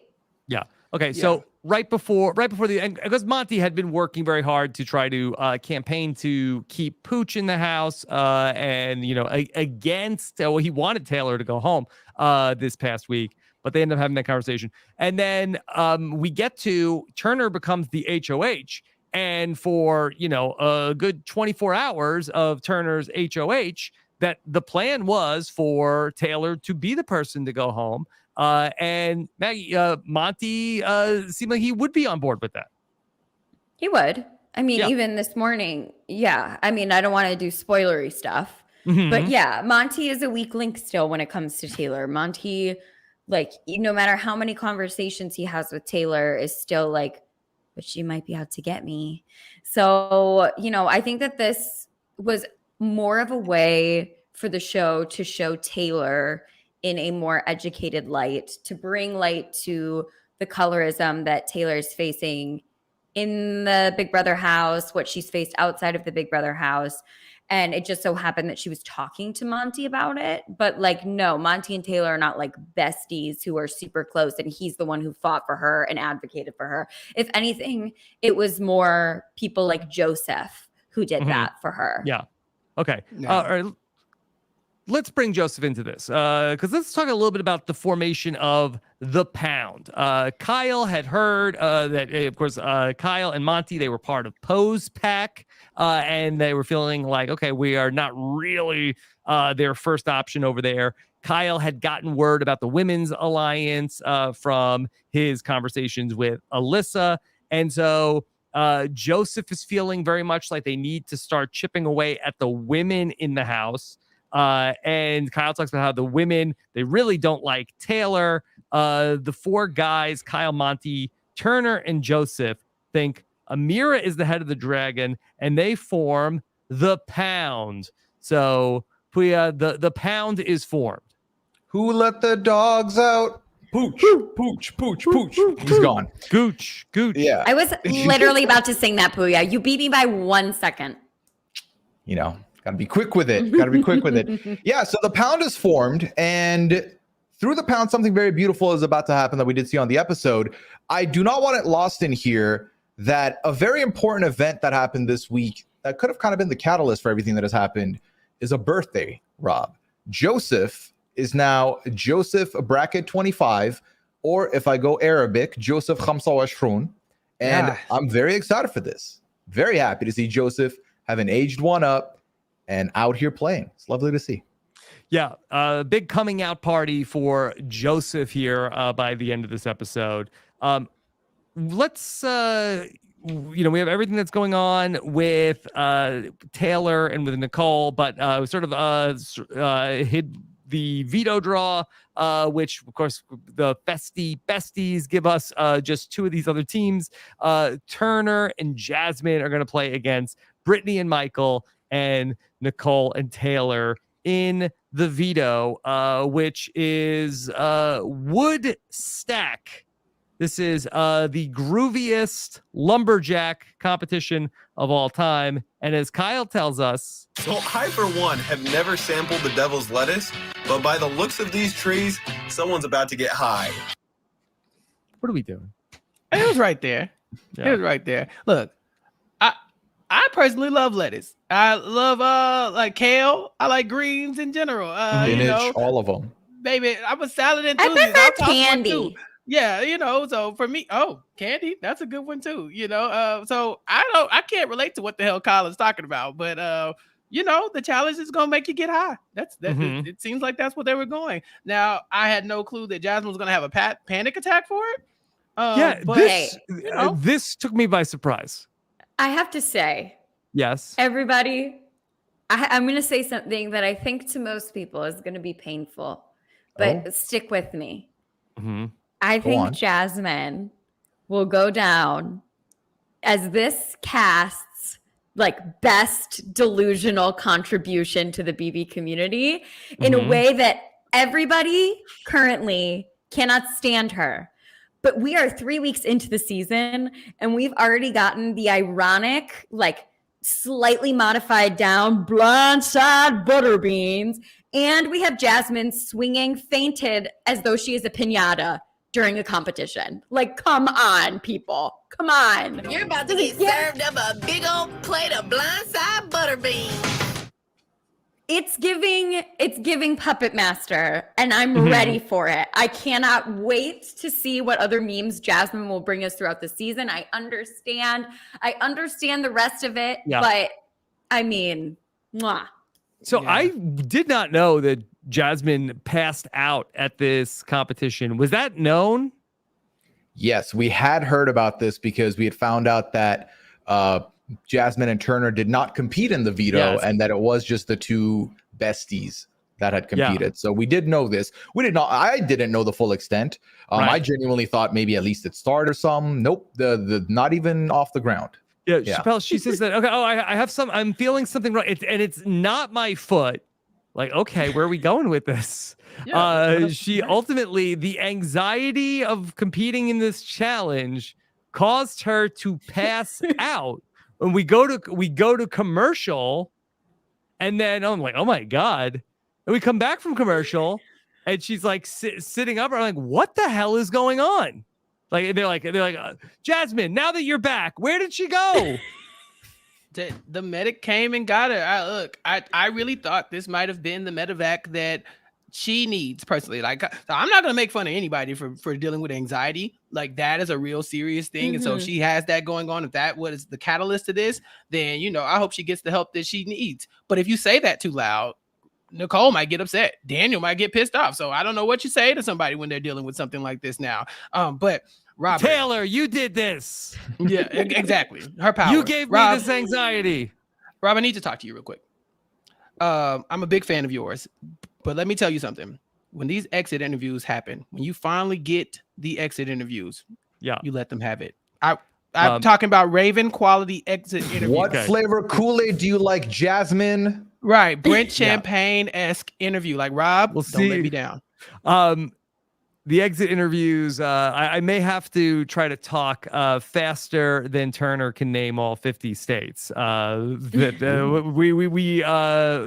Yeah. Okay. Yeah. So right before and because Monte had been working very hard to try to campaign to keep Pooch in the house, and, you know, against, he wanted Taylor to go home this past week, but they ended up having that conversation. And then we get to Turner becomes the HOH. And for, you know, a good 24 hours of Turner's HOH, that the plan was for Taylor to be the person to go home. And Maggie, Monte seemed like he would be on board with that. He would. I mean, yeah. Even this morning. Yeah. I mean, I don't want to do spoilery stuff, mm-hmm. but yeah, Monte is a weak link still when it comes to Taylor. Monte, like, no matter how many conversations he has with Taylor, is still like, but she might be out to get me. So, you know, I think that this was more of a way for the show to show Taylor in a more educated light, to bring light to the colorism that Taylor is facing in the Big Brother house, what she's faced outside of the Big Brother house. And it just so happened that she was talking to Monte about it. But like, no, Monte and Taylor are not like besties who are super close, and he's the one who fought for her and advocated for her. If anything, it was more people like Joseph who did that for her. Yeah. Okay. Yeah. let's bring Joseph into this because let's talk a little bit about the formation of the Pound. Kyle had heard that, of course, Kyle and Monty, they were part of Pose Pack, and they were feeling like, okay, we are not really their first option over there. Kyle had gotten word about the Women's Alliance from his conversations with Alyssa, and so Joseph is feeling very much like they need to start chipping away at the women in the house. And Kyle talks about how the women, they really don't like Taylor. The four guys, Kyle, Monty, Turner, and Joseph, think Amira is the head of the dragon, and they form the Pound. So, Puya, the Pound is formed. Who let the dogs out? Pooch, pooch, pooch, pooch. He's gone. Gooch. Yeah. I was literally about to sing that, Puya. You beat me by 1 second. You know, gotta be quick with it. Yeah, so the Pound is formed, and through the Pound, something very beautiful is about to happen that we did see on the episode. I do not want it lost in here that a very important event that happened this week that could have kind of been the catalyst for everything that has happened is a birthday, Rob. Joseph is now Joseph bracket 25, or if I go Arabic, Joseph Khamsa Washrun. And I'm very excited for this. Very happy to see Joseph having aged one up and out here playing. It's lovely to see. Yeah, big coming out party for Joseph here by the end of this episode. Let's, we have everything that's going on with Taylor and with Nicole, but we sort of hid the veto draw, which, of course, the besties give us just two of these other teams. Turner and Jasmine are going to play against Brittany and Michael, and Nicole and Taylor in the veto, which is Wood Stack. This is the grooviest lumberjack competition of all time. And as Kyle tells us... So I, for one, have never sampled the devil's lettuce, but by the looks of these trees, someone's about to get high. What are we doing? It was right there. Yeah. It was right there. Look, I personally love lettuce. I love like kale. I like greens in general. All of them. Baby, I'm a salad enthusiast. I prefer candy. Yeah, so for me, candy, that's a good one too. So I can't relate to what the hell Colin's talking about, but the challenge is gonna make you get high. It seems like that's what they were going. Now, I had no clue that Jasmine was gonna have a panic attack for it. This took me by surprise. I have to say, yes, everybody, I'm going to say something that I think to most people is going to be painful, but stick with me. Mm-hmm. I think Jasmine will go down as this cast's best delusional contribution to the BB community in a way that everybody currently cannot stand her. But we are 3 weeks into the season, and we've already gotten the ironic, slightly modified down blindside butterbeans. And we have Jasmine swinging fainted as though she is a piñata during a competition. Come on, people. Come on. You're about to get served up a big old plate of blindside butterbeans. It's giving Puppet Master, and I'm ready for it. I cannot wait to see what other memes Jasmine will bring us throughout the season. I understand the rest of it, but I mean, mwah. So I did not know that Jasmine passed out at this competition. Was that known? Yes, we had heard about this because we had found out that Jasmine and Turner did not compete in the veto, and that it was just the two besties that had competed. So we did know this. I didn't know the full extent. I genuinely thought maybe at least it started or something. Nope, the not even off the ground. Yeah, Chappelle, she says that, okay, I have I'm feeling something wrong. And it's not my foot. Okay, where are we going with this? She ultimately, the anxiety of competing in this challenge caused her to pass out. When we go to commercial, and then I'm like, oh my God. And we come back from commercial, and she's sitting up. I'm like, what the hell is going on? They're like, Jasmine, now that you're back, where did she go? The medic came and got her. I really thought this might have been the medevac that she needs personally. Like, I'm not gonna make fun of anybody for dealing with anxiety. Like, that is a real serious thing. And so if she has that going on, if that was the catalyst to this, then I hope she gets the help that she needs. But if you say that too loud, Nicole might get upset. Daniel might get pissed off. So I don't know what you say to somebody when they're dealing with something like this now. But Robert, Taylor, you did this. Yeah, exactly. Her power. You gave me this anxiety. Rob, I need to talk to you real quick. I'm a big fan of yours, but let me tell you something. When these exit interviews happen, when you finally get the exit interviews, you let them have it. I'm talking about Raven quality exit interviews. What flavor Kool-Aid do you like, Jasmine? Right, Brent Champagne-esque interview. Like, Rob, don't let me down. The exit interviews, I may have to try to talk faster than Turner can name all 50 states. We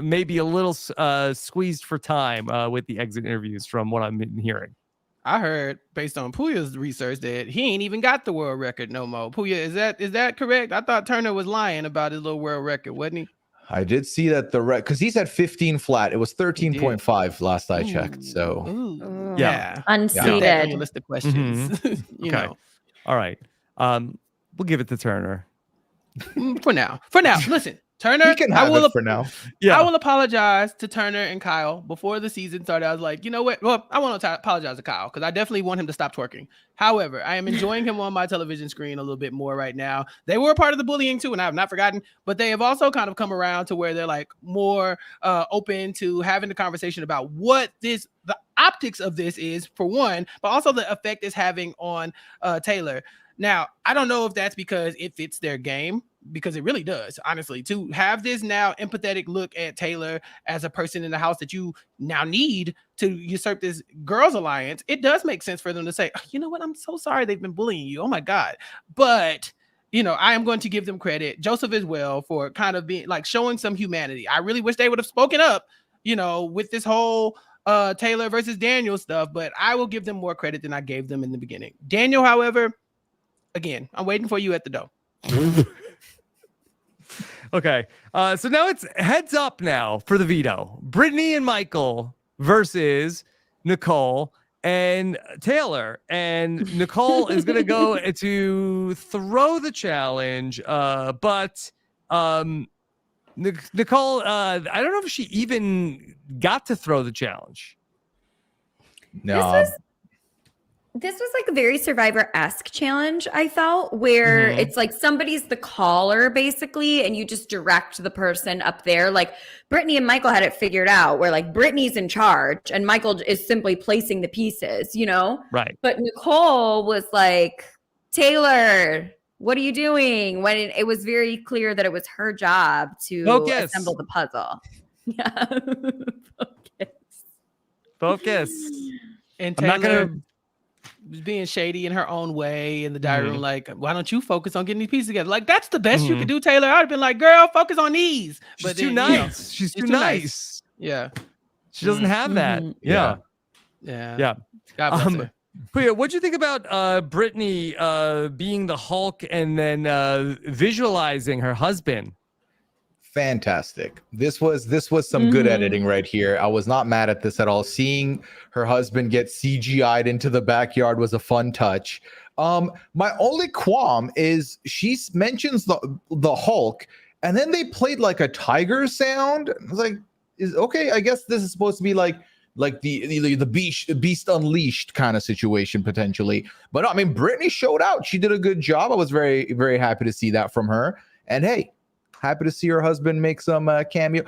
may be a little squeezed for time with the exit interviews from what I'm hearing. I heard, based on Puya's research, that he ain't even got the world record no more. Puya, is that correct? I thought Turner was lying about his little world record, wasn't he? I did see that because he's at 15 flat. It was 13.5 last I checked. So yeah, unseated. List of questions. You know. All right. We'll give it to Turner. For now. Listen, Turner, he can have it for now. I will apologize to Turner and Kyle before the season started. I was like, you know what? Well, I want to apologize to Kyle because I definitely want him to stop twerking. However, I am enjoying him on my television screen a little bit more right now. They were a part of the bullying too, and I have not forgotten, but they have also kind of come around to where they're like more open to having the conversation about what the optics of this is, for one, but also the effect it's having on Taylor. Now, I don't know if that's because it fits their game, because it really does, honestly, to have this now empathetic look at Taylor as a person in the house that you now need to usurp this girls' alliance. It does make sense for them to say, you know what, I'm so sorry they've been bullying you. Oh my God. But, I am going to give them credit, Joseph as well, for kind of being like showing some humanity. I really wish they would have spoken up, with this whole Taylor versus Daniel stuff, but I will give them more credit than I gave them in the beginning. Daniel, however, again, I'm waiting for you at the door. Okay. So now it's heads up now for the veto. Brittany and Michael versus Nicole and Taylor. And Nicole is going to go to throw the challenge. But Nicole, I don't know if she even got to throw the challenge. No. This was like a very Survivor-esque challenge, I felt, where it's like somebody's the caller, basically, and you just direct the person up there. Like, Brittany and Michael had it figured out, where like Brittany's in charge and Michael is simply placing the pieces, Right. But Nicole was like, Taylor, what are you doing? When it was very clear that it was her job to assemble the puzzle. Yeah. Focus. And I'm not Taylor going to... was being shady in her own way in the diary room, like, why don't you focus on getting these pieces together? Like, that's the best you could do, Taylor. I'd have been like, girl, focus on these. She's too nice. She's too nice. Yeah. She doesn't have that. Yeah. God bless her. Puya, what'd you think about Brittany being the Hulk and then visualizing her husband? Fantastic. This was some good editing right here. I was not mad at this at all. Seeing her husband get CGI'd into the backyard was a fun touch. My only qualm is she mentions the Hulk, and then they played like a tiger sound. I was like, okay, I guess this is supposed to be like the beast unleashed kind of situation potentially. But no, I mean, Brittany showed out. She did a good job. I was very, very happy to see that from her. And hey, happy to see her husband make some cameo.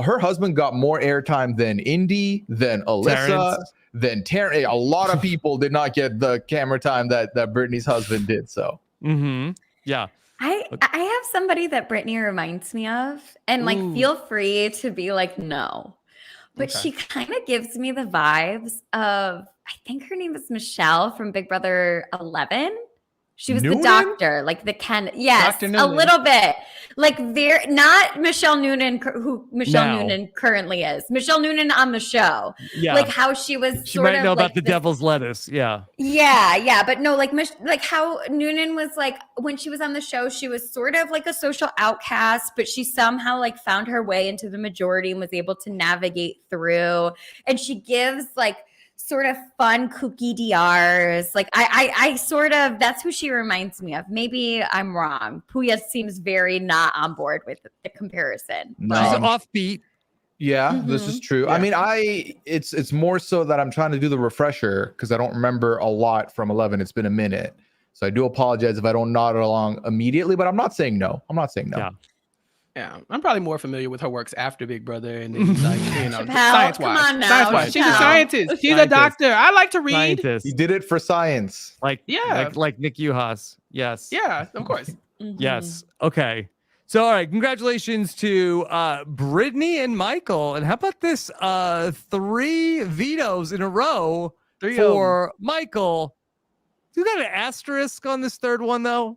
Her husband got more airtime than Indy, than Alyssa, Terrence. Than Terrence. A lot of people did not get the camera time that Brittany's husband did. So, yeah. I have somebody that Brittany reminds me of, and like, feel free to be like, no, but she kind of gives me the vibes of, I think her name is Michelle from Big Brother 11. She was Noonan? the doctor, like the yes, Dr. a Noonan. little bit. Like they're not Michelle Noonan, who Michelle Now. Noonan currently is. Michelle Noonan on the show. Yeah. Like how she was She sort might of know like about the this- devil's lettuce. Yeah. Yeah, but no, like how Noonan was like when she was on the show, she was sort of like a social outcast, but she somehow like found her way into the majority and was able to navigate through. And she gives like sort of fun, kooky DRs. Like I sort of that's who she reminds me of. Maybe I'm wrong. Puya seems very not on board with the comparison. No, She's I'm- offbeat. Yeah, this is true. I mean, it's more so that I'm trying to do the refresher because I don't remember a lot from 11. It's been a minute. So I do apologize if I don't nod along immediately, but I'm not saying no. I'm not saying no. Yeah. Yeah, I'm probably more familiar with her works after Big Brother and then like Chappelle, science come wise. on now, Science wise, she's a Chappelle. scientist. She's a Scientist. doctor. I like to read. Scientist. He did it for science. Like, Yeah. like Nick Uhas. Yes. Yeah, of course. Mhm. Yes. Okay. So, all right. Congratulations to Brittany and Michael. And how about this? 3 vetoes in a row 3 of 'em. for Michael. Do you got an asterisk on this third one, though?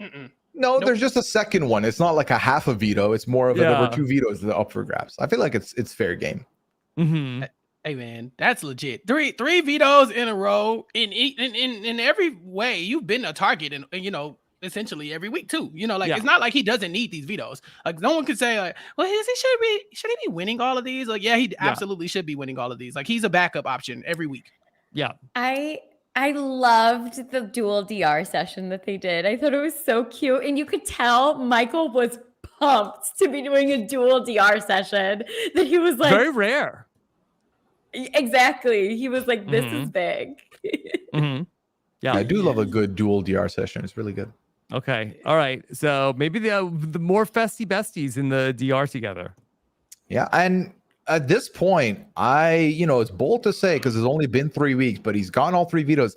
Mm-mm. No, Nope. there's just a second one. It's not like a half a veto. It's more of a, there Yeah. were 2 vetoes that are up for grabs. I feel like it's fair game. Mm-hmm. Hey man, that's legit. Three vetoes in a row in every way. You've been a target, and you know essentially every week too. You know, like Yeah. it's not like he doesn't need these vetoes. Like no one could say like, well, should he be winning all of these? Like, yeah, he absolutely should be winning all of these. Like he's a backup option every week. Yeah. I loved the dual DR session that they did. I thought it was so cute. And you could tell Michael was pumped to be doing a dual DR session. That he was like, Very rare. exactly. He was like, this is big. Mm-hmm. Yeah. I do love a good dual DR session. It's really good. Okay. All right. So maybe the more festy besties in the DR together. Yeah, and at this point, it's bold to say because it's only been 3 weeks, but he's gotten all 3 vetoes.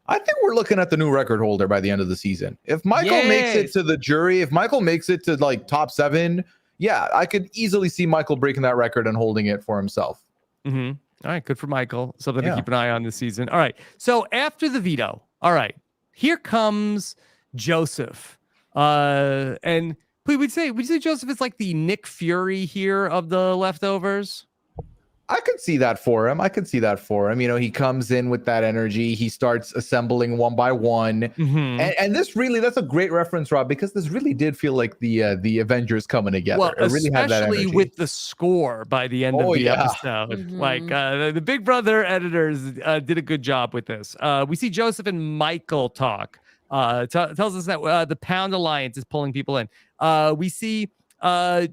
I think we're looking at the new record holder by the end of the season. If Michael makes it Yes. to the jury, if Michael makes it to like top 7, yeah, I could easily see Michael breaking that record and holding it for himself. Mm-hmm. All right. Good for Michael. Something to Yeah. keep an eye on this season. All right. So after the veto, all right, here comes Joseph. And would you say Joseph is like the Nick Fury here of the leftovers? I could see that for him. He comes in with that energy. He starts assembling one by one. Mm-hmm. And that's a great reference, Rob, because this really did feel like the Avengers coming together. Well, It really had that especially energy. with the score by the end of Oh, the yeah. episode. Mhm. Like the Big Brother editors did a good job with this. We see Joseph and Michael talk. Tells us that the Pound Alliance is pulling people in. We see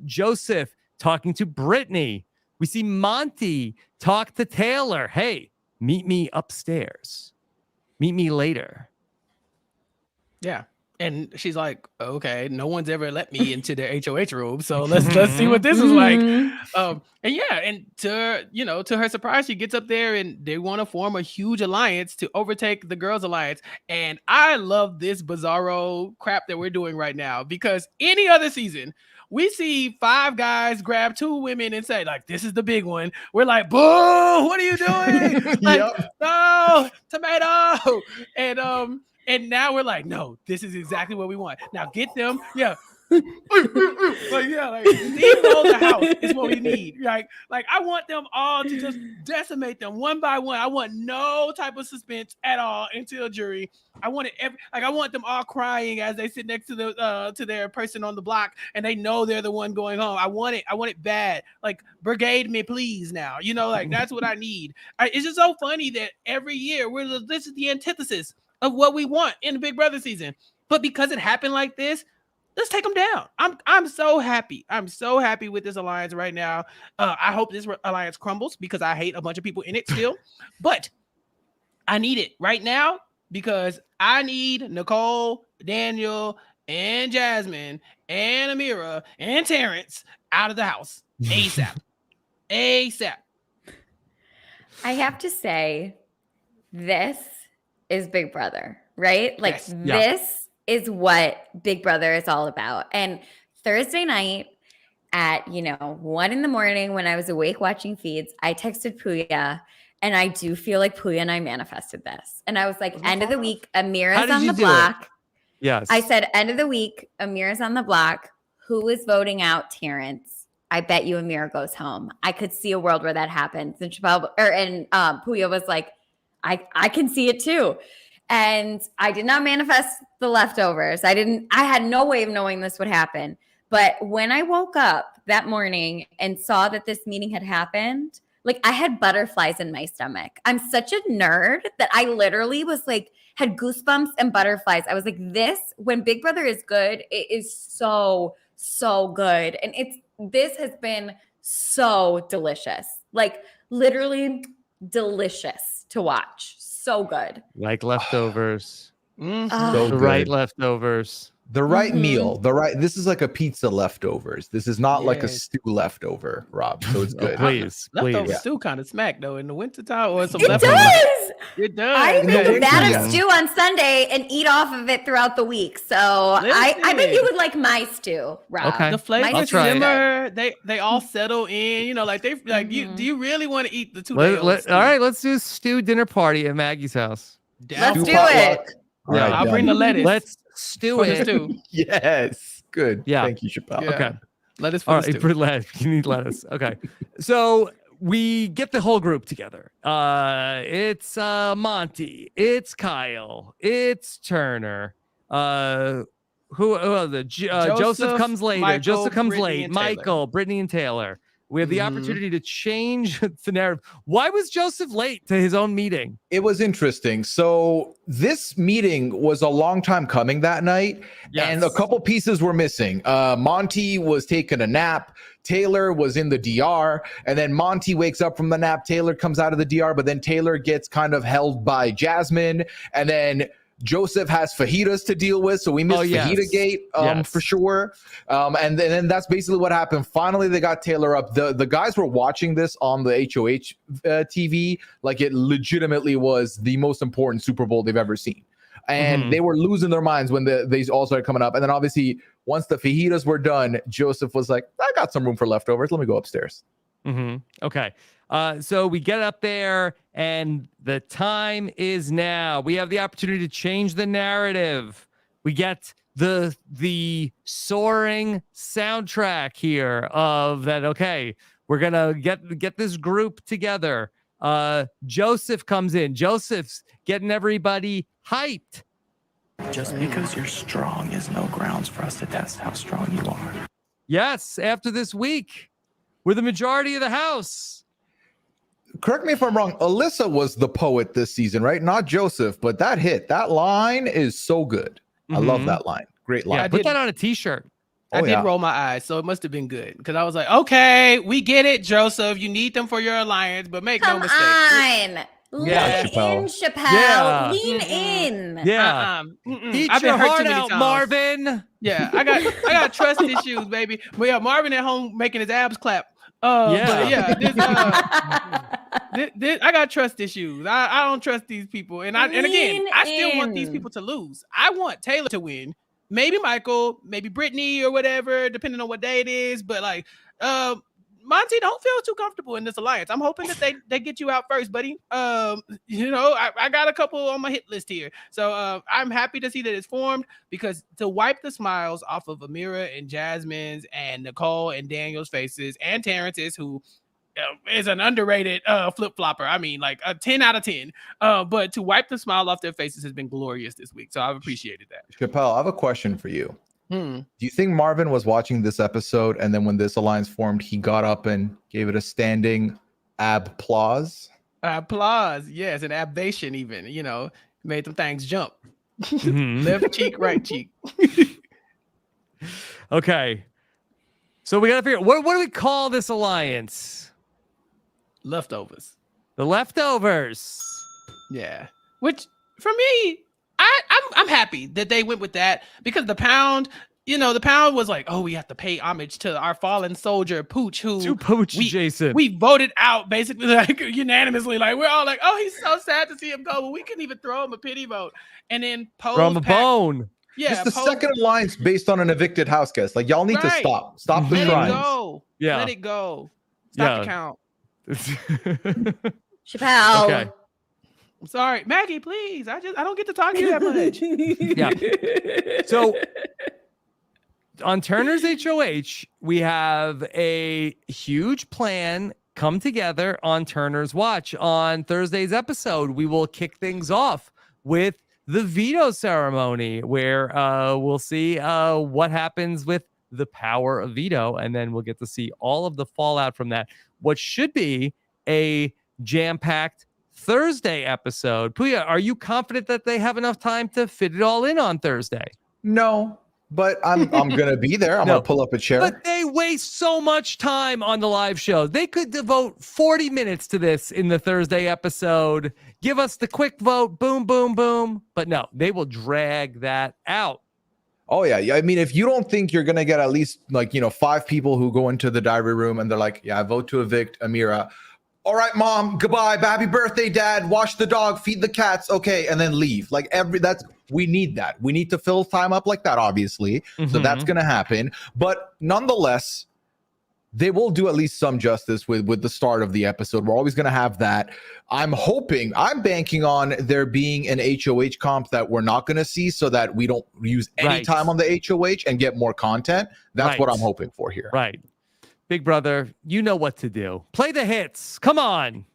Joseph talking to Brittany. We see Monty talk to Taylor. Hey, meet me upstairs. Meet me later. Yeah. And she's like, okay, no one's ever let me into their HOH room, so let's see what this is like. Mhm. And to her surprise, she gets up there and they want to form a huge alliance to overtake the Girls Alliance. And I love this bizarro crap that we're doing right now because any other season, we see 5 guys grab 2 women and say, like, this is the big one. We're like, boo, what are you doing? Like, Yep. no, tomato. And now we're like, no, this is exactly what we want. Now get them. Yeah. Like steamroll the house is what we need. Like I want them all to just decimate them one by one. I want no type of suspense at all until jury. I want it I want them all crying as they sit next to their person on the block and they know they're the one going home. I want it bad. Like brigade me please now. Like that's what I need. It's just so funny that every year this is the antithesis of what we want in the Big Brother season. But because it happened like this, let's take them down. I'm so happy. I'm so happy with this alliance right now. I hope this alliance crumbles because I hate a bunch of people in it still. But I need it right now because I need Nicole, Daniel, and Jasmine, and Amira, and Terrence out of the house ASAP. ASAP. I have to say, this is Big Brother, right? Like Yes. Yeah. this is what Big Brother is all about. And Thursday night at 1 a.m. when I was awake watching feeds, I texted Puya And I do feel like Puya and I manifested this. And I was like, end of the week, How Amira's did on you the do it? block. Yes. I said, end of the week, Amira's on the block. Who is voting out Terrence? I bet you Amira goes home. I could see a world where that happens. And Puya was like, I can see it too. And I did not manifest the leftovers. I had no way of knowing this would happen. But when I woke up that morning and saw that this meeting had happened, like I had butterflies in my stomach. I'm such a nerd that I literally was like, had goosebumps and butterflies. I was like, when Big Brother is good, it is so, so good. And this has been so delicious. Like literally delicious to watch. So good. Like leftovers. So The right leftovers. The right meal, this is like a pizza leftovers. This is not like a Yes. stew leftover, Rob. So it's good. Please, Leftover please. stew kind of smack though in the wintertime or some It leftovers. does. It does. I In the make a winter, vat yeah. of stew on Sunday and eat off of it throughout the week. So I bet Listen. you would like my stew, Rob. Okay. The flavors I'll try it. simmer. They all settle in. You know, like they like you. Do you really want to eat the 2 All right, let's do a stew dinner party at Maggie's house. Let's Stew do potluck. it. All Yeah, right, I'll done. bring the lettuce. Let's stew for the it. stew. Yes. Good. Yeah. Thank you, Chappelle. Yeah. Okay. Lettuce for All the right, stew. put lettuce. You need lettuce. Okay. So we get the whole group together. It's Monty, it's Kyle, it's Turner. Joseph comes later. Michael, Joseph comes Brittany, late. and Taylor. Michael, Brittany, and Taylor. We have the Mhm. opportunity to change the narrative. Why was Joseph late to his own meeting? It was interesting. So this meeting was a long time coming that night, and a Yes. couple pieces were missing. Monty was taking a nap. Taylor was in the DR, and then Monty wakes up from the nap. Taylor comes out of the DR, but then Taylor gets kind of held by Jasmine, and then Joseph has fajitas to deal with, so we missed yes. Fajita Gate Yes. for sure. And then that's basically what happened. Finally, they got Taylor up. The guys were watching this on the HOH TV, like it legitimately was the most important Super Bowl they've ever seen. And Mhm. they were losing their minds when they all started coming up. And then obviously, once the fajitas were done, Joseph was like, I got some room for leftovers. Let me go upstairs. Okay. So we get up there and the time is now. We have the opportunity to change the narrative. We get the soaring soundtrack here of that. Okay, we're gonna get this group together. Joseph comes in. Joseph's getting everybody hyped. Just because you're strong is no grounds for us to test how strong you are. Yes, after this week, we're the majority of the house. Correct me if I'm wrong. Alyssa was the poet this season, right? Not Joseph, but that line is so good. I love Mhm. that line. Great line. Yeah, I put did- that on a t-shirt. I Oh, did yeah. roll my eyes, so it must have been good because I was like, okay, we get it, Joseph. You need them for your alliance, but make Come no mistake. on. Yeah, Lean Chappelle. in, Chappelle. Yeah. Lean Mm-mm. in. Yeah. Eat I've been your hurt too heart many out, times. Marvin. Yeah, I got trust issues, baby. But yeah, Marvin at home making his abs clap. Yeah. But yeah, I got trust issues. I don't trust these people, and again, Lean I still want these in. people to lose. I want Taylor to win. Maybe Michael, maybe Brittany or whatever, depending on what day it is. But like, Monty, don't feel too comfortable in this alliance. I'm hoping that they get you out first, buddy. You know, I got a couple on my hit list here, so I'm happy to see that it's formed because to wipe the smiles off of Amira and Jasmine's and Nicole and Daniel's faces and Terrence's, who is an underrated flip flopper. I mean, like a 10 out of 10. But to wipe the smile off their faces has been glorious this week, so I've appreciated that. Chappelle, I have a question for you. Hmm. Do you think Marvin was watching this episode and then when this alliance formed, he got up and gave it a standing applause? Applause, yes, an abation even. You know, made them things jump. Mhm. Left cheek, right cheek. Okay. So we got to figure out what do we call this alliance? Leftovers. The leftovers. Yeah. Which for me, I'm happy that they went with that because the Pound, you know, the Pound was like, oh, we have to pay homage to our fallen soldier Pooch, who To Pooch, we- Jason. we voted out basically like unanimously. Like we're all like, oh, he's so sad to see him go, but we couldn't even throw him a pity vote. And then Pose from a packed- bone. Yeah, This is the Pose- second alliance based on an evicted house guest. Like, y'all need to Right. stop. Stop the Let it crimes. go. Yeah. Let it go. Stop the Yeah. count. Chappelle. Okay. I'm sorry, Maggie. Please, I don't get to talk to you that much. Yeah. So on Turner's HOH, we have a huge plan come together on Turner's Watch. On Thursday's episode, we will kick things off with the veto ceremony, where we'll see what happens with the power of veto, and then we'll get to see all of the fallout from that. What should be a jam-packed Thursday episode. Puya, are you confident that they have enough time to fit it all in on Thursday? No, but I'm gonna be there. I'm No, gonna pull up a chair. But they waste so much time on the live show. They could devote 40 minutes to this in the Thursday episode. Give us the quick vote, boom, boom, boom. But no, they will drag that out. Oh yeah. I mean, if you don't think you're gonna get at least 5 people who go into the diary room and they're like, yeah, I vote to evict Ameerah. All right, mom, goodbye. Happy birthday, dad. Wash the dog, feed the cats. Okay, and then leave. We need that. We need to fill time up like that, obviously. So that's gonna happen. But nonetheless, they will do at least some justice with the start of the episode. We're always gonna have that. I'm banking on there being an HOH comp that we're not gonna see, so that we don't use any time on the HOH and get more content. That's what I'm hoping for here. Right. Big Brother, you know what to do. Play the hits. Come on.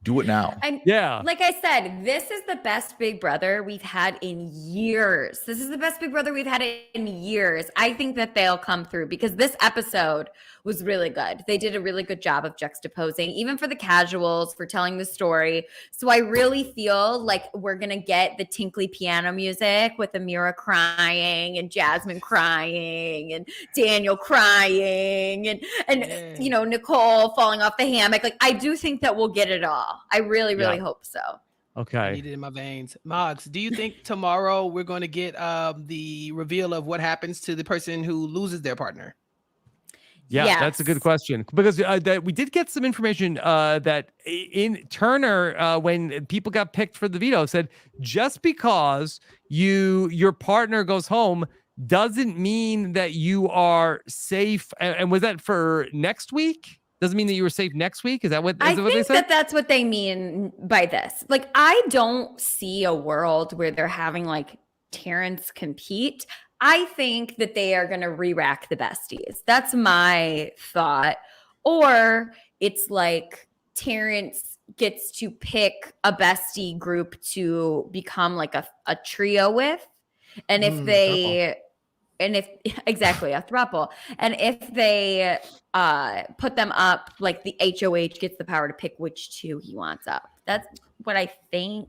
Do it now. Yeah. Like I said, this is the best Big Brother we've had in years. This is the best Big Brother we've had in years. I think that they'll come through because this episode was really good. They did a really good job of juxtaposing, even for the casuals, for telling the story. So I really feel like we're going to get the tinkly piano music with Ameerah crying and Jasmine crying and Daniel crying and Nicole falling off the hammock. Like, I do think that we'll get it all. I really, really hope so. Okay. I need it in my veins. Moggs, do you think tomorrow we're going to get the reveal of what happens to the person who loses their partner? Yeah, that's a good question, because that we did get some information that in Turner, when people got picked for the veto, said just because your partner goes home doesn't mean that you are safe. And was that for next week? Doesn't mean that you were safe next week. Is that what I what they think said? that's what they mean by this. Like, I don't see a world where they're having like Terrance compete. I think that they are going to re-rack the besties. That's my thought. Or it's like Terrance gets to pick a bestie group to become like a trio with. And if they, exactly, a throuple. And if they put them up, like the HOH gets the power to pick which two he wants up. That's what I think.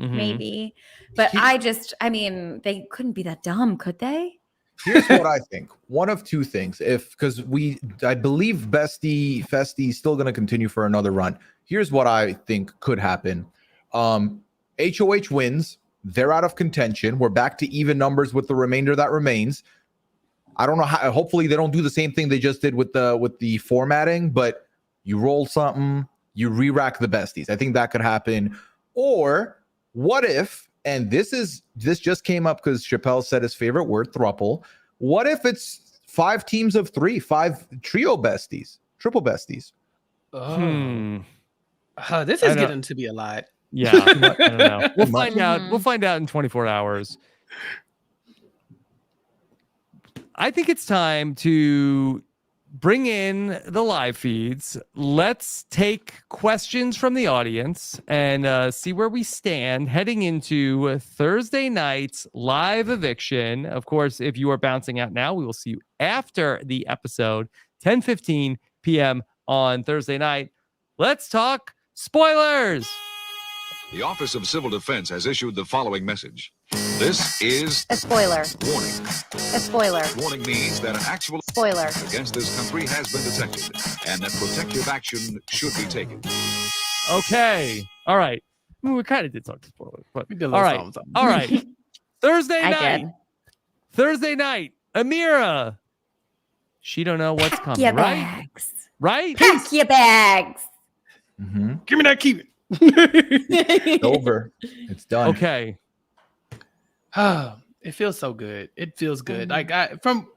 Maybe, but they couldn't be that dumb, could they? Here's what I think. One of two things. Because I believe Bestie Festy is still going to continue for another run. Here's what I think could happen. HOH wins. They're out of contention. We're back to even numbers with the remainder that remains. I don't know how. Hopefully, they don't do the same thing they just did with the formatting. But you roll something, you re-rack the besties. I think that could happen. Or what if, and this just came up because Chappelle said his favorite word, throuple. What if it's 5 teams of 3, 5 trio besties, triple besties? This is getting to be a lot. Yeah, I don't know. We'll find out. We'll find out in 24 hours. I think it's time to bring in the live feeds. Let's take questions from the audience and see where we stand heading into Thursday night's live eviction. Of course, if you are bouncing out now, we will see you after the episode, 10:15 p.m. on Thursday night. Let's talk spoilers. The Office of Civil Defense has issued the following message. This is a spoiler. Warning. A spoiler. Warning means that an actual spoiler against this country has been detected and that protective action should be taken. Okay. All right. We kind of did talk spoilers, but We did a all little right. something. All right. Thursday I night. did. Thursday night. Ameerah. She don't know what's coming, your right? bags. Right? Pack your bags. Give me that key. It's over. It's done. Okay. It feels so good. It feels good. Like from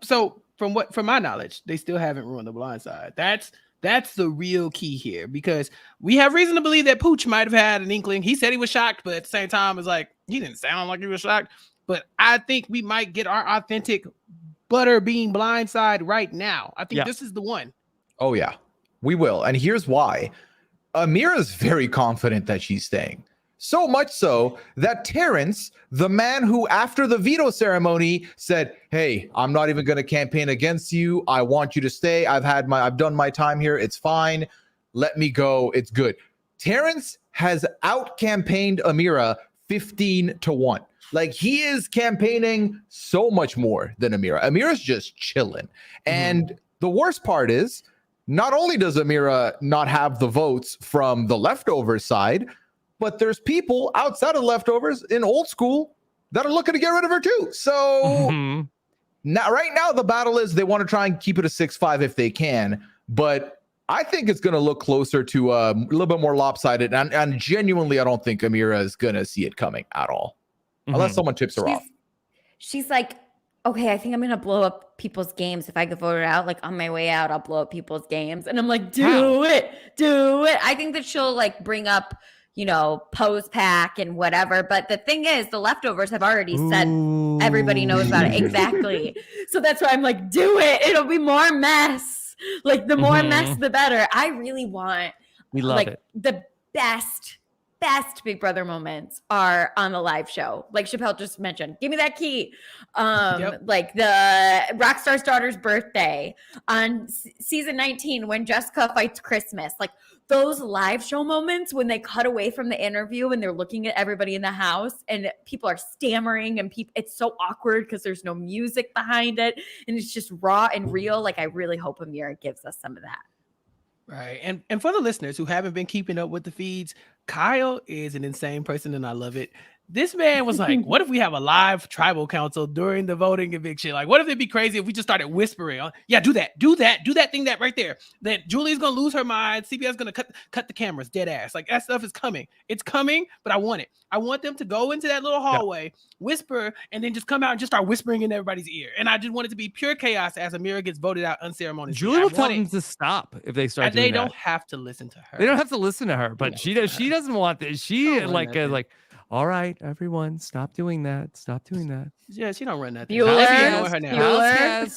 my knowledge, they still haven't ruined The Blind Side. That's That's the real key here, because we have reason to believe that Pooch might have had an inkling. He said he was shocked, but at the same time, it's like he didn't sound like he was shocked. But I think we might get our authentic Butterbean blindside right now. I think this is the one. Oh, yeah, we will. And here's why. Amira's very confident that she's staying. So much so that Terrence, the man who after the veto ceremony said, hey, I'm not even going to campaign against you. I want you to stay. I've done my time here. It's fine. Let me go. It's good. Terrence has out-campaigned Amira 15-1. Like, he is campaigning so much more than Amira. Amira's just chilling. And the worst part is, not only does Amira not have the votes from the leftovers side, but there's people outside of leftovers in old school that are looking to get rid of her too. So now, right now, the battle is they want to try and keep it a 6-5 if they can. But I think it's going to look closer to a little bit more lopsided. And genuinely, I don't think Amira is going to see it coming at all. Unless someone tips her off. She's like, okay, I think I'm going to blow up people's games. If I get voted out, like on my way out, I'll blow up people's games. And I'm like, do it. I think that she'll like bring up, you know, Pose Pack and whatever. But the thing is, the leftovers have already said everybody knows about it. Exactly. So that's why I'm like, do it. It'll be more mess. Like the more mess, the better. I really want the best Big Brother moments are on the live show. Like Chappelle just mentioned, give me that key. Like the Rockstar's daughter's birthday on season 19 when Jessica fights Christmas. Like those live show moments when they cut away from the interview and they're looking at everybody in the house and people are stammering and it's so awkward because there's no music behind it and it's just raw and real. Like I really hope Amira gives us some of that. Right. And for the listeners who haven't been keeping up with the feeds, Kyle is an insane person and I love it. This man was like, what if we have a live tribal council during the voting eviction? Like, what if it'd be crazy if we just started whispering? Yeah, do that thing that right there. Then Julie's going to lose her mind. CBS going to cut the cameras, dead ass. Like that stuff is coming. It's coming, but I want it. I want them to go into that little hallway, whisper, and then just come out and just start whispering in everybody's ear. And I just want it to be pure chaos as Amira gets voted out unceremoniously. Julie will tell them to stop if they start doing that. They don't have to listen to her. They don't have to listen to her, but she doesn't want this. She like, all right, everyone, stop doing that. Stop doing that. Yeah, she don't run that. Bueller.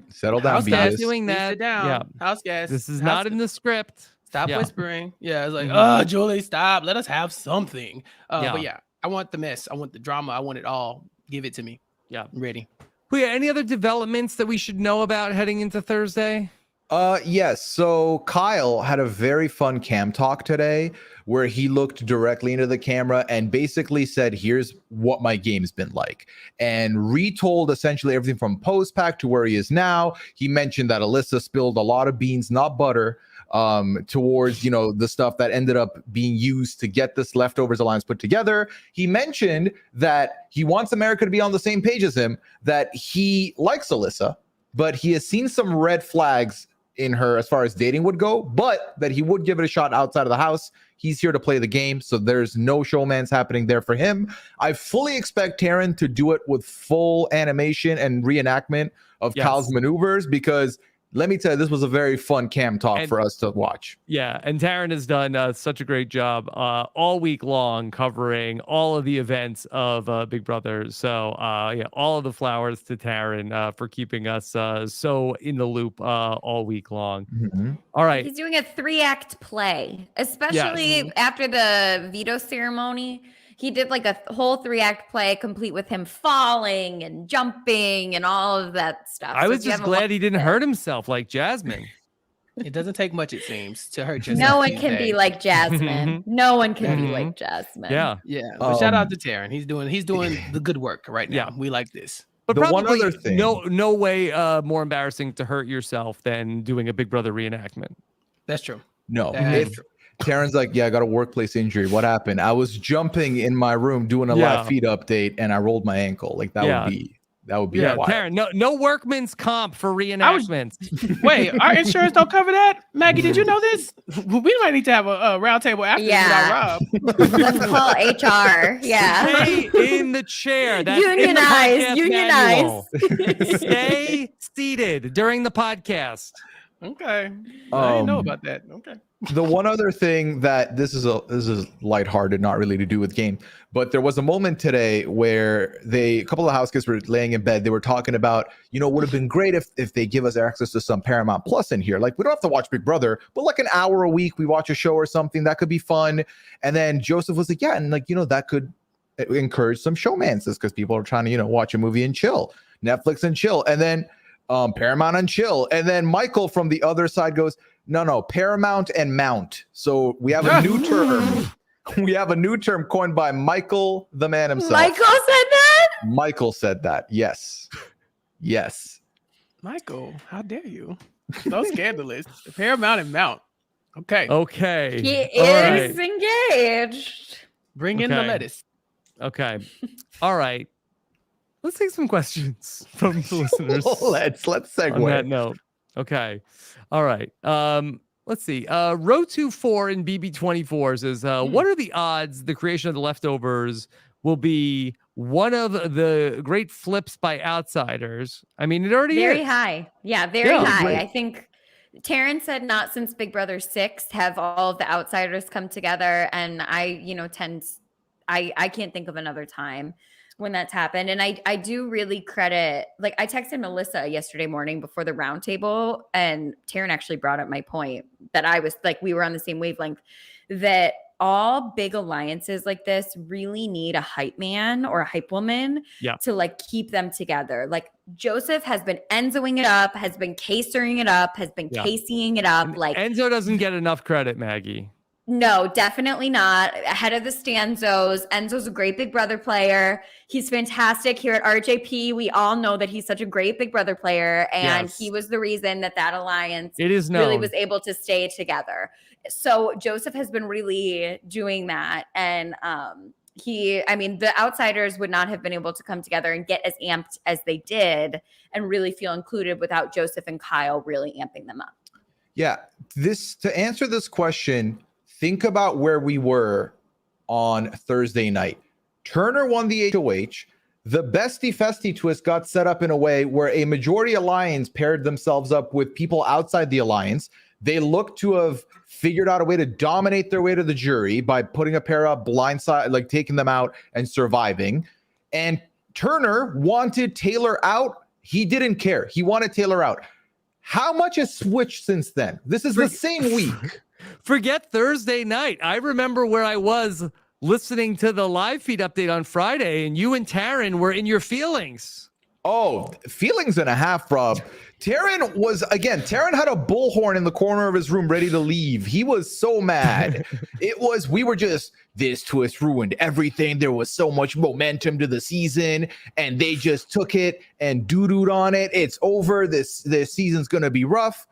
Settle down. Stop doing that. Sit down. Yeah. House gas. This is not in the script. Stop whispering. Yeah, it's like, Julie, stop. Let us have something. But yeah, I want the mess. I want the drama. I want it all. Give it to me. Yeah, I'm ready. Any other developments that we should know about heading into Thursday? Yes. So Kyle had a very fun cam talk today where he looked directly into the camera and basically said, here's what my game's been like, and retold essentially everything from Pose Pack to where he is now. He mentioned that Alyssa spilled a lot of beans, not butter, towards, the stuff that ended up being used to get this Leftovers Alliance put together. He mentioned that he wants America to be on the same page as him, that he likes Alyssa, but he has seen some red flags in her as far as dating would go, but that he would give it a shot outside of the house. He's here to play the game, so there's no showmans happening there for him. I fully expect Taryn to do it with full animation and reenactment of Kyle's maneuvers, because let me tell you, this was a very fun cam talk for us to watch. Yeah, and Taryn has done such a great job all week long covering all of the events of Big Brother. So, all of the flowers to Taryn for keeping us so in the loop all week long. Mm-hmm. All right. He's doing a 3-act play, especially after the veto ceremony. He did like a whole 3-act play complete with him falling and jumping and all of that stuff. I was just glad he didn't hurt himself like Jasmine. It doesn't take much, it seems, to hurt yourself. No one can be like Jasmine. No one can be like Jasmine. Yeah. But shout out to Taryn. He's doing the good work right now. Yeah. We like this. But the probably one other thing, no way more embarrassing to hurt yourself than doing a Big Brother reenactment. That's true. No. Taryn's like, I got a workplace injury. What happened? I was jumping in my room doing a live feed update and I rolled my ankle. Like that would be wild. Taryn, no workman's comp for reenactments. Wait, our insurance don't cover that? Maggie, did you know this? We might need to have a round table after without Rob. Let's call HR. Yeah. Stay in the chair. That's unionize. Stay seated during the podcast. Okay. I didn't know Um, about that. Okay. The one other thing that this is lighthearted, not really to do with game, but there was a moment today where a couple of house guests were laying in bed. They were talking about, would have been great if they give us access to some Paramount Plus in here. Like, we don't have to watch Big Brother, but like an hour a week, we watch a show or something that could be fun. And then Joseph was like, yeah, and like, that could encourage some showmances because people are trying to, watch a movie and chill, Netflix and chill, and then Paramount and chill. And then Michael from the other side goes, no, Paramount and Mount. So we have a new term. We have a new term coined by Michael, the man himself. Michael said that? Michael said that. Yes. Yes. Michael, how dare you? So scandalous. Paramount and Mount. Okay. Okay. He All is engaged. Bring in the Okay. lettuce. Okay. All right. Let's take some questions from the listeners. let's On that segue. note. Okay. All right. Let's see. Row24 in BB24 says, what are the odds the creation of the leftovers will be one of the great flips by outsiders? I mean, it already Very is. high. Yeah, very Yeah, high. great. I think Taryn said not since Big Brother 6 have all of the outsiders come together. And I can't think of another time when that's happened. And I do really credit, like I texted Melissa yesterday morning before the roundtable, and Taryn actually brought up my point that I was like, we were on the same wavelength, that all big alliances like this really need a hype man or a hype woman to like keep them together. Like Joseph has been Enzoing it up, has been Casering it up, has been Caseying it up. Like Enzo doesn't get enough credit, Maggie. No, definitely not. Ahead of the Stanzos. Enzo's a great Big Brother player. He's fantastic here at RJP. We all know that he's such a great Big Brother player, and he was the reason that alliance really was able to stay together. So Joseph has been really doing that, and the outsiders would not have been able to come together and get as amped as they did and really feel included without Joseph and Kyle really amping them up. Yeah, to answer this question, think about where we were on Thursday night. Turner won the HOH. The Bestie Festy twist got set up in a way where a majority alliance paired themselves up with people outside the alliance. They look to have figured out a way to dominate their way to the jury by putting a pair up blindside, like taking them out and surviving. And Turner wanted Taylor out. He didn't care. He wanted Taylor out. How much has switched since then? This is the same week. Forget Thursday night. I remember where I was listening to the live feed update on Friday, and you and Taryn were in your feelings. Oh, feelings and a half, Rob. Taryn had a bullhorn in the corner of his room ready to leave. He was so mad. This twist ruined everything. There was so much momentum to the season, and they just took it and doo-dooed on it. It's over. This season's going to be rough.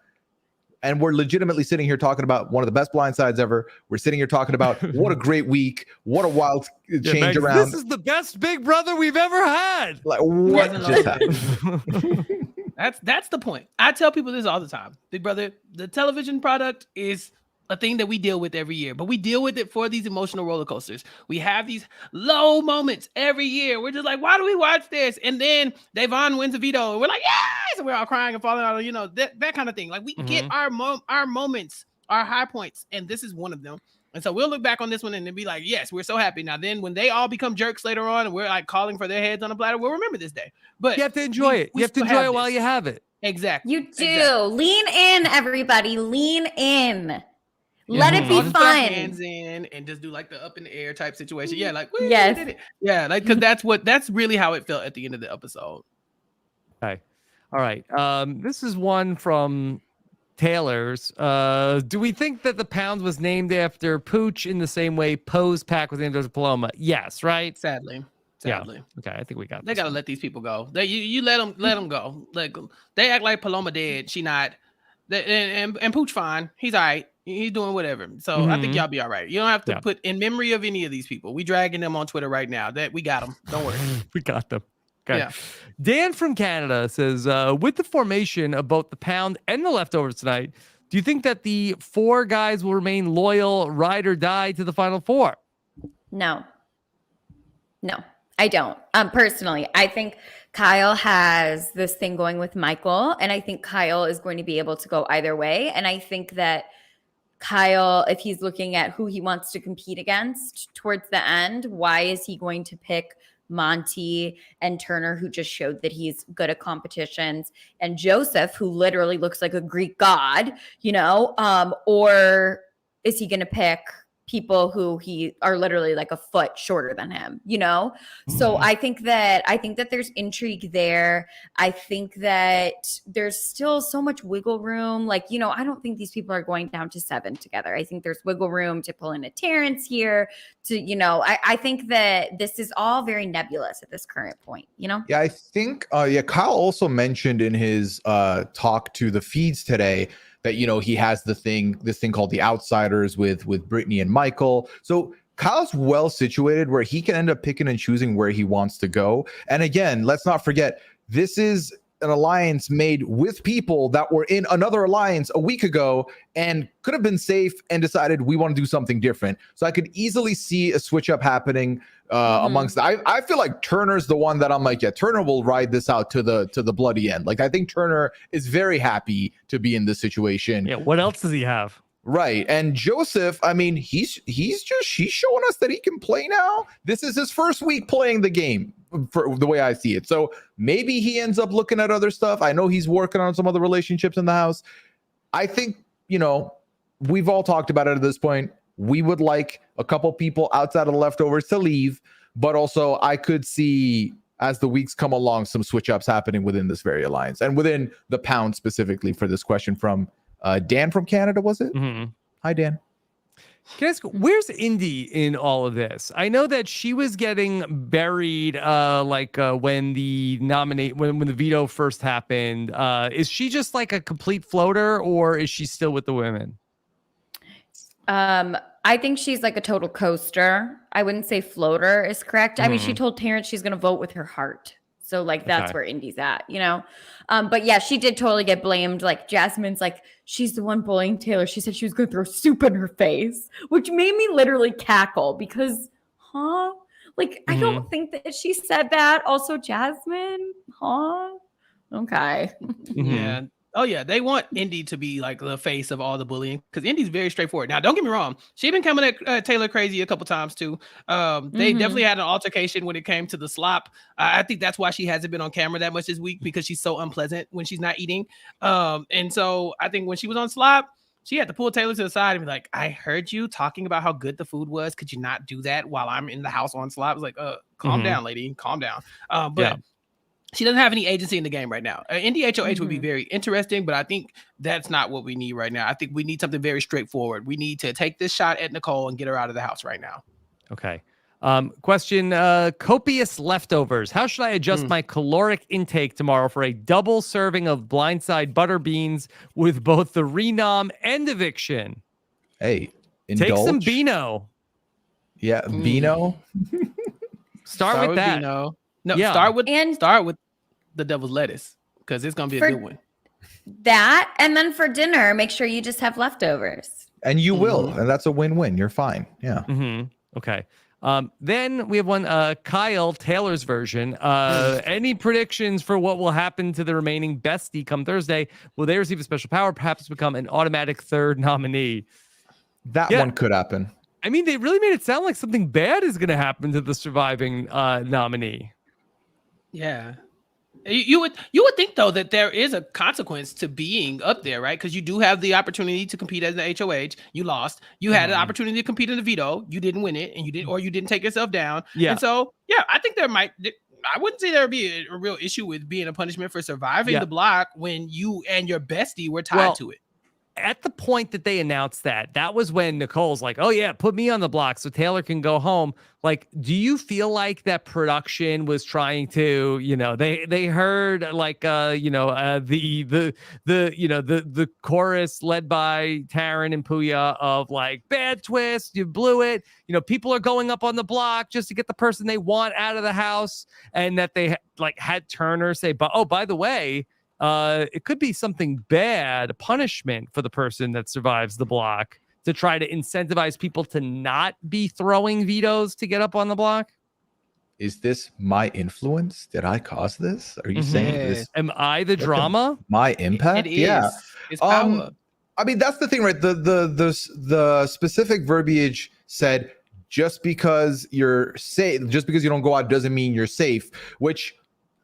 And we're legitimately sitting here talking about one of the best blindsides ever. We're sitting here talking about what a great week, what a wild change around. This is the best Big Brother we've ever had. Like, what just happened? That's the point. I tell people this all the time. Big Brother, the television product is a thing that we deal with every year, but we deal with it for these emotional roller coasters. We have these low moments every year. We're just like, why do we watch this? And then Devon wins a veto, and we're like, yes! And we're all crying and falling out, that kind of thing. Like we get our moments, our high points, and this is one of them. And so we'll look back on this one and then be like, yes, we're so happy. Now then when they all become jerks later on and we're like calling for their heads on a platter, we'll remember this day. But you have to enjoy it. You have to enjoy it while you have it. Exactly. You do. Exactly. Lean in, everybody. Lean in. Let it be Just put our fun. hands in and just do like the up in the air type situation. Yeah, like we Yes. did it. Yeah, like because that's really how it felt at the end of the episode. Okay. All right. This is one from Taylor's. Do we think that the pound was named after Pooch in the same way Poe's pack was named after Paloma? Yes, right? Sadly. Okay, I think we got They gotta let these people go. You let them go. Like they act like Paloma dead. She not. And Pooch fine. He's all right. He's doing whatever. So I think y'all be all right. You don't have to put in memory of any of these people. We dragging them on Twitter right now. That we got them. Don't worry. We got them. Okay. Yeah. Dan from Canada says, with the formation of both the pound and the leftovers tonight, do you think that the 4 guys will remain loyal, ride or die to the final 4? No, I don't. Personally, I think Kyle has this thing going with Michael, and I think Kyle is going to be able to go either way. And I think that Kyle, if he's looking at who he wants to compete against towards the end, why is he going to pick Monty and Turner, who just showed that he's good at competitions, and Joseph, who literally looks like a Greek god, or is he going to pick people who are literally like a foot shorter than him, So I think that there's intrigue there. I think that there's still so much wiggle room. I don't think these people are going down to 7 together. I think there's wiggle room to pull in a Terrence here I think that this is all very nebulous at this current point, Yeah, I think, Kyle also mentioned in his talk to the feeds today that, he has this thing called The Outsiders with Brittany and Michael. So Kyle's well situated where he can end up picking and choosing where he wants to go. And again, let's not forget, this is an alliance made with people that were in another alliance a week ago and could have been safe and decided we want to do something different. So I could easily see a switch up happening amongst I feel like Turner's the one that I'm like, yeah, Turner will ride this out to the bloody end. I think Turner is very happy to be in this situation. Yeah, what else does he have? Right. And Joseph, I mean, he's showing us that he can play now. This is his first week playing the game, for the way I see it. So maybe he ends up looking at other stuff. I know he's working on some other relationships in the house. I think, we've all talked about it at this point. We would like a couple people outside of the leftovers to leave, but also I could see, as the weeks come along, some switch ups happening within this very alliance and within the Pound specifically for this question from Dan from Canada, was it? Mm-hmm. Hi, Dan. Can I ask, where's Indy in all of this? I know that she was getting buried when the veto first happened. Is she just like a complete floater, or is she still with the women? I think she's like a total coaster. I wouldn't say floater is correct. I mean, she told Terrence she's going to vote with her heart. So that's where Indy's at, But yeah, she did totally get blamed. Jasmine's she's the one bullying Taylor. She said she was going to throw soup in her face, which made me literally cackle because, I don't think that she said that. Also, Jasmine, okay. Yeah. Oh yeah, they want Indy to be the face of all the bullying because Indy's very straightforward. Now, don't get me wrong, she's been coming at Taylor crazy a couple times too. They definitely had an altercation when it came to the slop. I think that's why she hasn't been on camera that much this week, because she's so unpleasant when she's not eating. And so I think when she was on slop, she had to pull Taylor to the side and be like, "I heard you talking about how good the food was. Could you not do that while I'm in the house on slop?" I was like, calm down, lady, calm down. She doesn't have any agency in the game right now. Indy HOH would be very interesting, but I think that's not what we need right now. I think we need something very straightforward. We need to take this shot at Nicole and get her out of the house right now. Okay. Question, copious leftovers. How should I adjust my caloric intake tomorrow for a double serving of blindside butter beans with both the renom and eviction? Hey, indulge. Take some Beano. Yeah, Beano. Start with that. Beano. No, start with the devil's lettuce, because it's gonna be a good one. That, and then for dinner, make sure you just have leftovers. And you will, and that's a win-win. You're fine. Yeah. Okay. Then we have one, Kyle Taylor's version. Any predictions for what will happen to the remaining bestie come Thursday? Will they receive a special power, perhaps become an automatic third nominee? That one could happen. I mean, they really made it sound like something bad is going to happen to the surviving nominee. Yeah. You would think, though, that there is a consequence to being up there, right? Because you do have the opportunity to compete as the HOH. You lost. You had an opportunity to compete in the veto. You didn't win it, and you didn't take yourself down. Yeah. And so, I think I wouldn't say there would be a real issue with being a punishment for surviving the block when you and your bestie were tied to it. At the point that they announced that was when Nicole's like, "Oh yeah, put me on the block so Taylor can go home." Do you feel like that production was trying to, they heard the chorus led by Taryn and Puya of bad twist, you blew it. People are going up on the block just to get the person they want out of the house, and that they had Turner say, "But by the way, it could be something bad, a punishment for the person that survives the block," to try to incentivize people to not be throwing vetoes to get up on the block? Is this my influence? Did I cause this? Are you saying this? Am I the drama? My impact? It is. Yeah. It's power. I mean, that's the thing, right? The specific verbiage said just because you're safe, just because you don't go out doesn't mean you're safe, which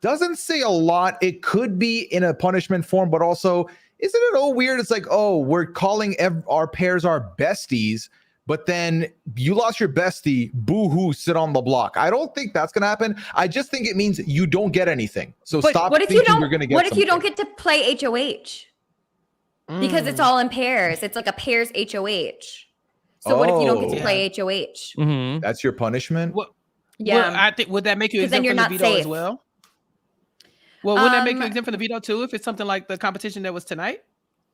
doesn't say a lot. It could be in a punishment form, but also, isn't it all weird? It's like, oh, we're calling our pairs our besties, but then you lost your bestie, boo-hoo, sit on the block. I don't think that's gonna happen. I just think it means you don't get anything. So But stop what if thinking you don't? you're gonna get What if you don't something. get to play HOH? Because it's all in pairs. It's like a pairs HOH. So what if you don't get to Oh. play HOH? Mm-hmm. That's your punishment? Well, Yeah. I think would that make you 'Cause then exempt you're from the not veto as safe. well? Well, wouldn't that make you Um, exempt from the veto too if it's something like the competition that was tonight?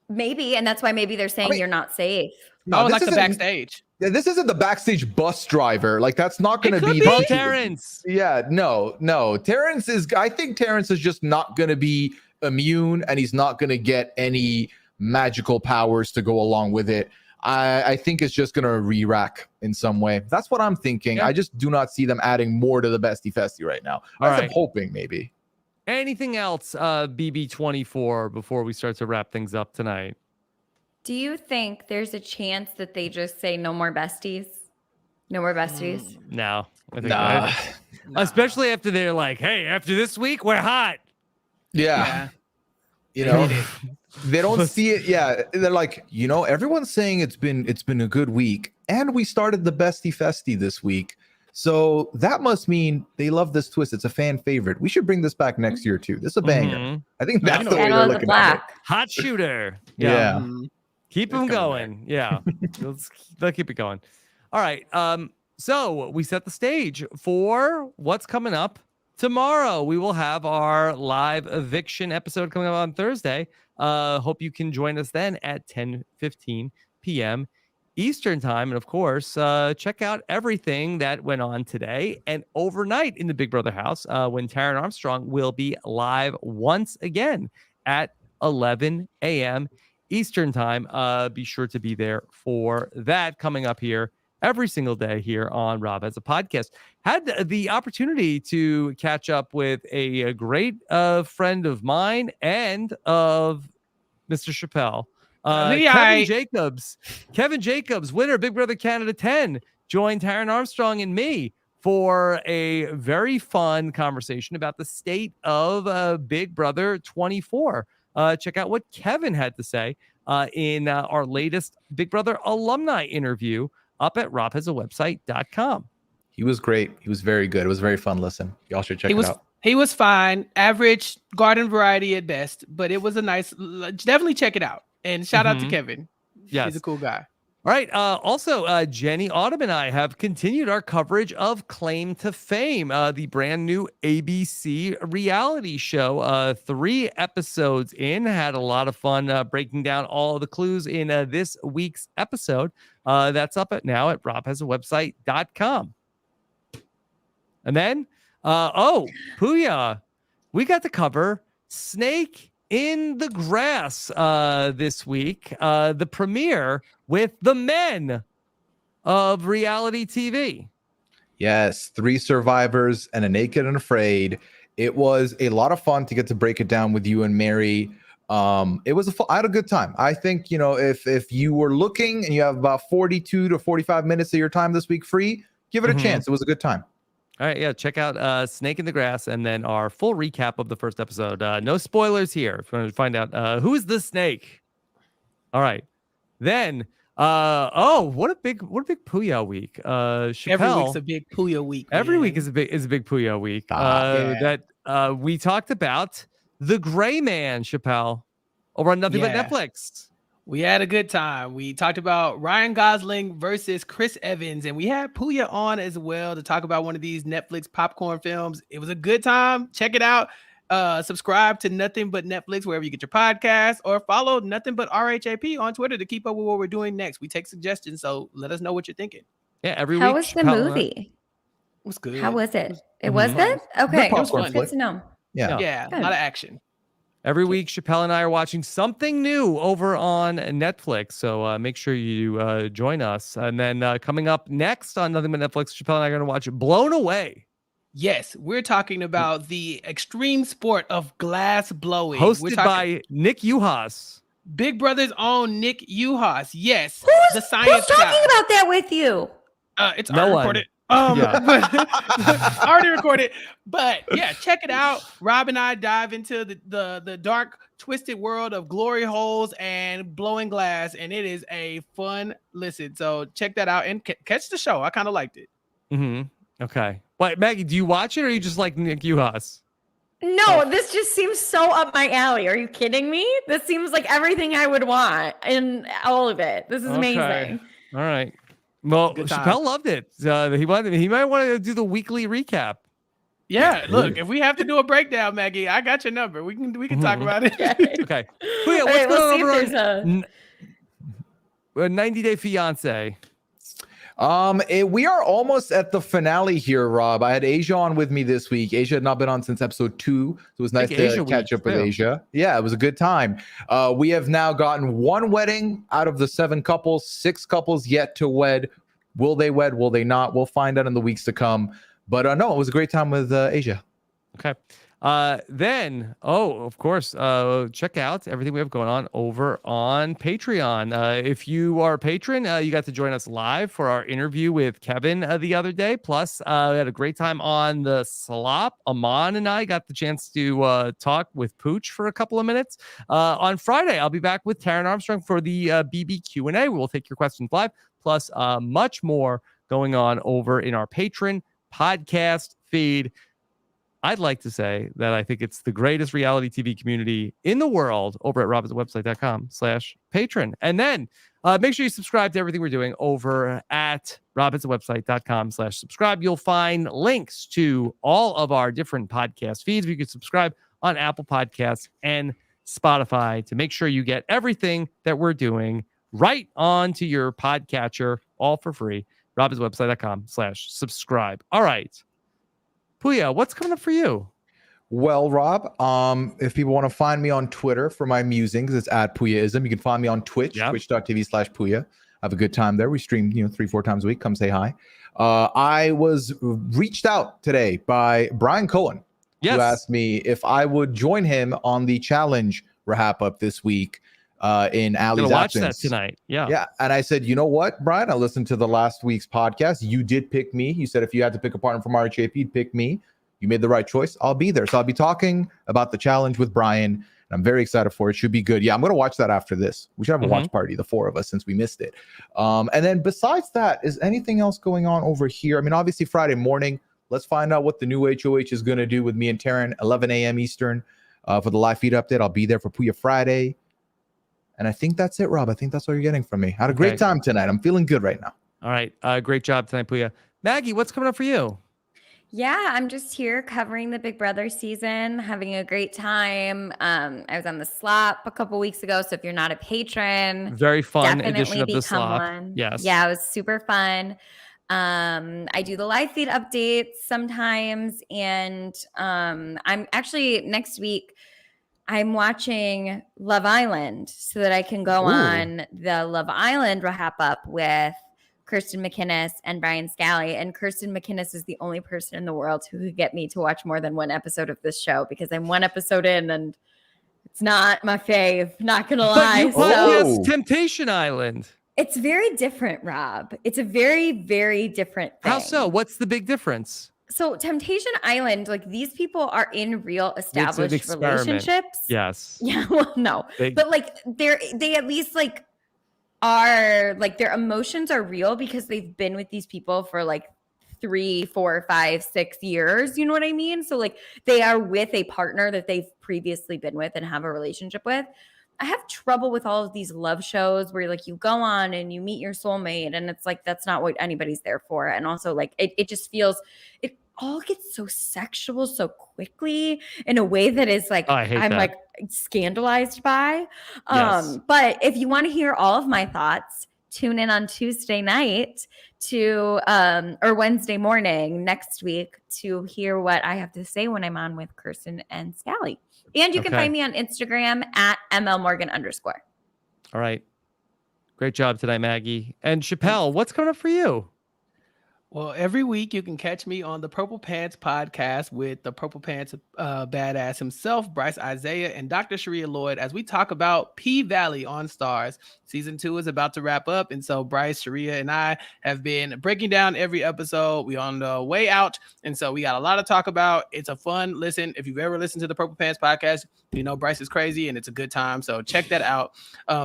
Maybe, and that's why maybe they're saying mean- you're not safe. No, Oh, this like the isn't- backstage. Yeah, this isn't the backstage bus driver. Like, that's not going to could be be. the Bro, issue. Terrence. Yeah, no. Terrence is. I think Terrence is just not going to be immune, and he's not going to get any magical powers to go along with it. I think it's just going to re-rack in some way. That's what I'm thinking. Yeah. I just do not see them adding more to the Bestie Festy right now. All I'm right. hoping maybe. Anything else, BB24, before we start to wrap things up tonight? Do you think there's a chance that they just say no more besties? No more besties? No. I think Nah. especially after they're like, hey, after this week, we're hot. Yeah. You They know, did it. they don't see it. Yeah, they're like, everyone's saying it's been a good week, and we started the Bestie Festy this week, so that must mean they love this twist. It's a fan favorite. We should bring this back next year too. This is a banger. Mhm. I think that's know. the way Panel they're of the looking at it. Black. Hot shooter. Yeah. Mhm. Keep It's them coming going. Yeah. Let's keep it going. All right. So we set the stage for what's coming up tomorrow. We will have our live eviction episode coming up on Thursday. Hope you can join us then at 10:15 p.m. Eastern time. And of course, check out everything that went on today and overnight in the Big Brother house when Taron Armstrong will be live once again at 11 a.m. Eastern time. Be sure to be there for that coming up here every single day here on Rob Has a Podcast. Had the opportunity to catch up with a great friend of mine and of Mr. Chappelle. Kevin Jacobs, winner, Big Brother Canada 10, joined Taron Armstrong and me for a very fun conversation about the state of Big Brother 24. Check out what Kevin had to say in our latest Big Brother alumni interview up at robhasawebsite.com. He was great. He was very good. It was a very fun listen. Y'all should check it out. He was fine, average garden variety at best, but it was a nice. Definitely check it out. And shout out to Kevin. Yes. He's a cool guy. All right. Also, Jenny Autumn and I have continued our coverage of Claim to Fame, the brand new ABC reality show. 3 episodes in, had a lot of fun breaking down all of the clues in this week's episode. That's up now at robhasawebsite.com. And then, Puya, we got to cover Snake in the Grass this week, the premiere with the men of reality TV. Yes, 3 survivors and a Naked and Afraid. It was a lot of fun to get to break it down with you and Mary. It was I had a good time. I think, if you were looking and you have about 42 to 45 minutes of your time this week free, give it a chance. It was a good time. All right, yeah, check out Snake in the Grass and then our full recap of the first episode. No spoilers here if you want to find out who is the snake. All right. Then what a big Puya week. Chappelle, Every week's a big Puya week. Every man. week is a big Puya week. Yeah. That we talked about The Gray Man, Chappelle, over on Nothing But Yeah. Netflix. We had a good time. We talked about Ryan Gosling versus Chris Evans, and we had Puya on as well to talk about one of these Netflix popcorn films. It was a good time. Check it out. Subscribe to Nothing But Netflix wherever you get your podcasts, or follow Nothing But RHAP on Twitter to keep up with what we're doing next. We take suggestions, so let us know what you're thinking. Yeah, every How week. was the Chappelle and I- movie? It was good. How was it? It Mhm. was good? Okay. Good was popcorn fun. flick. Good to know. Yeah. Yeah, a lot of action. Every week, Chappelle and I are watching something new over on Netflix. So make sure you join us. And then coming up next on Nothing But Netflix, Chappelle and I are going to watch Blown Away. Yes, we're talking about the extreme sport of glass blowing. Hosted by Nick Uhas. Big Brother's own Nick Uhas. Yes, who's the science talking guy. about that with you? It's No already one. recorded. Yeah. But already recorded. But yeah, check it out. Rob and I dive into the dark, twisted world of glory holes and blowing glass, and it is a fun listen. So check that out and catch the show. I kind of liked it. Okay. Wait, Maggie, do you watch it or are you just like Nick Uhas? No, this just seems so up my alley. Are you kidding me? This seems like everything I would want in all of it. This is amazing. All right. Well, Chappelle loved it. He might want to do the weekly recap. Yeah, look, if we have to do a breakdown, Maggie, I got your number. We can talk about it. Okay. Well, yeah, what's going on over on 90 Day Fiance? We are almost at the finale here, Rob. I had Asia on with me this week. Asia had not been on since episode 2, so it was nice to catch up with Asia. Yeah, it was a good time. We have now gotten 1 wedding out of the 7 couples, 6 couples yet to wed. Will they wed? Will they not? We'll find out in the weeks to come. But no, it was a great time with Asia. Okay. Then, of course, check out everything we have going on over on Patreon. If you are a patron, you got to join us live for our interview with Kevin the other day. Plus, we had a great time on the slop. Aman and I got the chance to talk with Pooch for a couple of minutes. On Friday, I'll be back with Taryn Armstrong for the BB Q&A. We will take your questions live. Plus, much more going on over in our Patreon podcast feed. I'd like to say that I think it's the greatest reality TV community in the world over at robinsonwebsite.com/patron. And then make sure you subscribe to everything we're doing over at robinsonwebsite.com/subscribe. You'll find links to all of our different podcast feeds. You can subscribe on Apple Podcasts and Spotify to make sure you get everything that we're doing right onto your podcatcher, all for free. robinsonwebsite.com/subscribe. All right. Puya, what's coming up for you? Well, Rob, if people want to find me on Twitter for my musings, it's at Puyaism. You can find me on Twitch, twitch.tv/Puya. I have a good time there. We stream, 3-4 times a week. Come say hi. I was reached out today by Brian Cohen, who asked me if I would join him on the challenge wrap up this week in Allie's watch absence. that tonight. Yeah. And I said, you know what, Brian? I listened to the last week's podcast. You did pick me. You said if you had to pick a partner from RHAP, you'd pick me. You made the right choice. I'll be there. So I'll be talking about the challenge with Brian. And I'm very excited for it. Should be good. Yeah, I'm going to watch that after this. We should have a watch party, the 4 of us, since we missed it. And then besides that, is anything else going on over here? I mean, obviously Friday morning, let's find out what the new HOH is going to do with me and Taryn, 11 a.m. Eastern for the live feed update. I'll be there for Puya Friday. And I think that's it, Rob. I think that's what you're getting from me. I had a great time tonight. I'm feeling good right now. All right. Great job tonight, Puya. Maggie, what's coming up for you? Yeah, I'm just here covering the Big Brother season, having a great time. I was on the slop a couple weeks ago. So if you're not a patron, very fun definitely edition of the slop. one. Yes. Yeah, it was super fun. I do the live feed updates sometimes. And I'm actually next week, I'm watching Love Island so that I can go on the Love Island wrap up with Kirsten McInnes and Brian Scally. And Kirsten McInnes is the only person in the world who could get me to watch more than one episode of this show because I'm 1 episode in and it's not my fave, not gonna lie. Yes, Temptation Island. It's very different, Rob. It's a very, very different thing. How so? What's the big difference? So Temptation Island, like these people are in real established relationships. Yes. Yeah. Well, no, but like they at least like are like their emotions are real because they've been with these people for like 3, 4, 5, 6 years. You know what I mean? So like they are with a partner that they've previously been with and have a relationship with. I have trouble with all of these love shows where like you go on and you meet your soulmate and it's like that's not what anybody's there for. And also like it just feels it all gets so sexual so quickly in a way that is like I'm like scandalized by. But if you want to hear all of my thoughts, tune in on Tuesday night to or Wednesday morning next week to hear what I have to say when I'm on with Kirsten and Scally. And you can find me on Instagram at @MLMorgan_. All right. Great job tonight, Maggie. And Chappelle, what's coming up for you? Well, every week you can catch me on the Purple Pants podcast with the Purple Pants badass himself, Bryce Isaiah, and Dr. Sharia Lloyd, as we talk about P-Valley on Stars. Season 2 is about to wrap up, and so Bryce, Sharia, and I have been breaking down every episode. We're on the way out, and so we got a lot to talk about. It's a fun listen. If you've ever listened to the Purple Pants podcast, you know Bryce is crazy, and it's a good time, so check that out.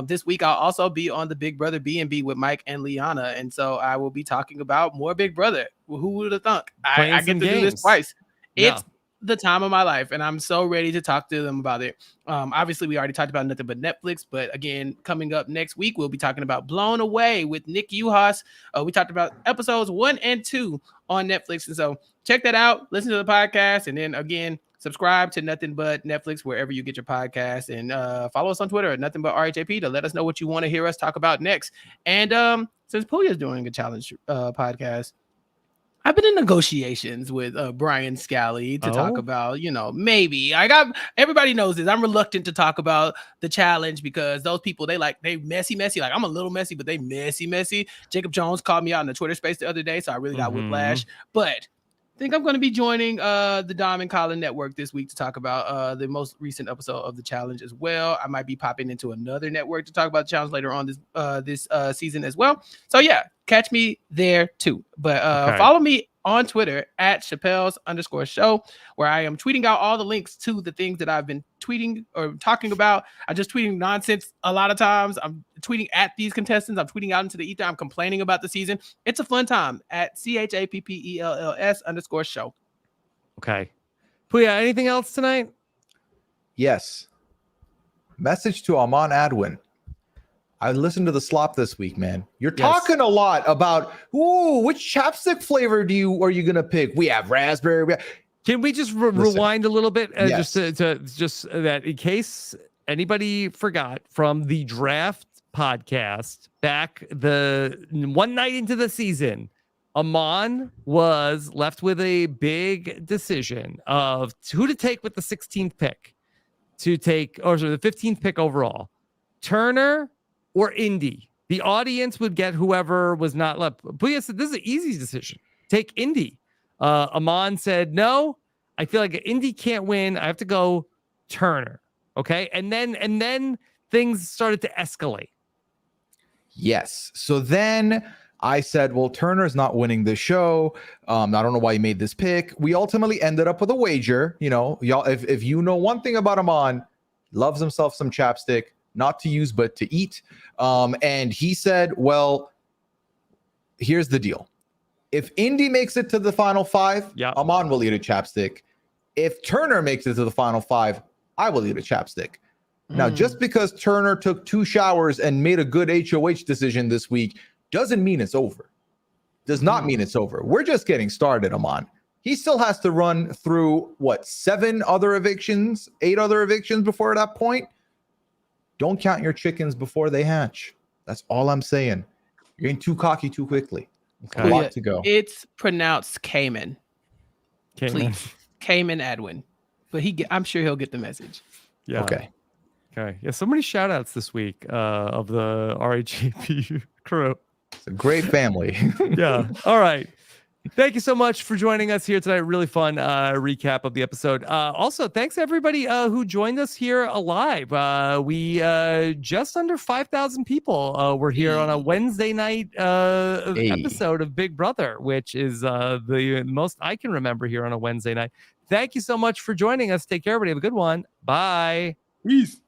This week, I'll also be on the Big Brother B&B with Mike and Liana, and so I will be talking about more Big Brother. Who would have thunk? I get to do this twice. It's the time of my life, and I'm so ready to talk to them about it. Obviously, we already talked about Nothing But Netflix, but again, coming up next week, we'll be talking about Blown Away with Nick Uhas. We talked about episodes 1 and 2 on Netflix, and so check that out. Listen to the podcast, and then again, subscribe to Nothing But Netflix wherever you get your podcast, and follow us on Twitter at Nothing But RHAP to let us know what you want to hear us talk about next. And since Puya is doing a challenge podcast, I've been in negotiations with Brian Scally to talk about, maybe everybody knows this. I'm reluctant to talk about the challenge because those people, they messy. Like I'm a little messy, but they messy. Jacob Jones called me out in the Twitter space the other day, so I really got whiplash. But I think I'm going to be joining the Dom and Colin network this week to talk about the most recent episode of the challenge as well. I might be popping into another network to talk about the challenge later on this season as well. So yeah, catch me there too. But follow me on Twitter at Chappelle's_show, where I am tweeting out all the links to the things that I've been tweeting or talking about. I'm just tweeting nonsense a lot of times. I'm tweeting at these contestants. I'm tweeting out into the ether. I'm complaining about the season. It's a fun time at CHAPPELLS_show. Okay. Puya, anything else tonight? Yes. Message to Aman Adwin. I listened to the slop this week, man. You're talking a lot about, which chapstick flavor are you gonna pick? We have raspberry. Can we just rewind a little bit, just that in case anybody forgot from the draft podcast back the one night into the season, Aman was left with a big decision of who to take with the 16th pick, the 15th pick overall, Turner or Indy. The audience would get whoever was not left. Puya said, this is an easy decision. Take Indy. Aman said, no, I feel like Indy can't win. I have to go Turner. Okay. And then things started to escalate. Yes. So then I said, well, Turner's not winning this show. I don't know why he made this pick. We ultimately ended up with a wager. Y'all, if you know one thing about Aman, loves himself some chapstick. Not to use, but to eat. And he said, well, here's the deal. If Indy makes it to the final 5, Aman will eat a chapstick. If Turner makes it to the final 5, I will eat a chapstick. Now, just because Turner took 2 showers and made a good HOH decision this week doesn't mean it's over. Does not mean it's over. We're just getting started, Aman. He still has to run through, 8 other evictions before that point? Don't count your chickens before they hatch. That's all I'm saying. You're getting too cocky too quickly. Okay. A lot to go. It's pronounced Cayman. Please. Cayman Adwin. But I'm sure he'll get the message. Yeah. Okay. Yeah, so many shout outs this week of the RHAP crew. It's a great family. Yeah. All right. Thank you so much for joining us here tonight. Really fun recap of the episode. Also, thanks everybody who joined us here live. We just under 5,000 people were here on a Wednesday night episode of Big Brother, which is the most I can remember here on a Wednesday night. Thank you so much for joining us. Take care, everybody. Have a good one. Bye. Peace.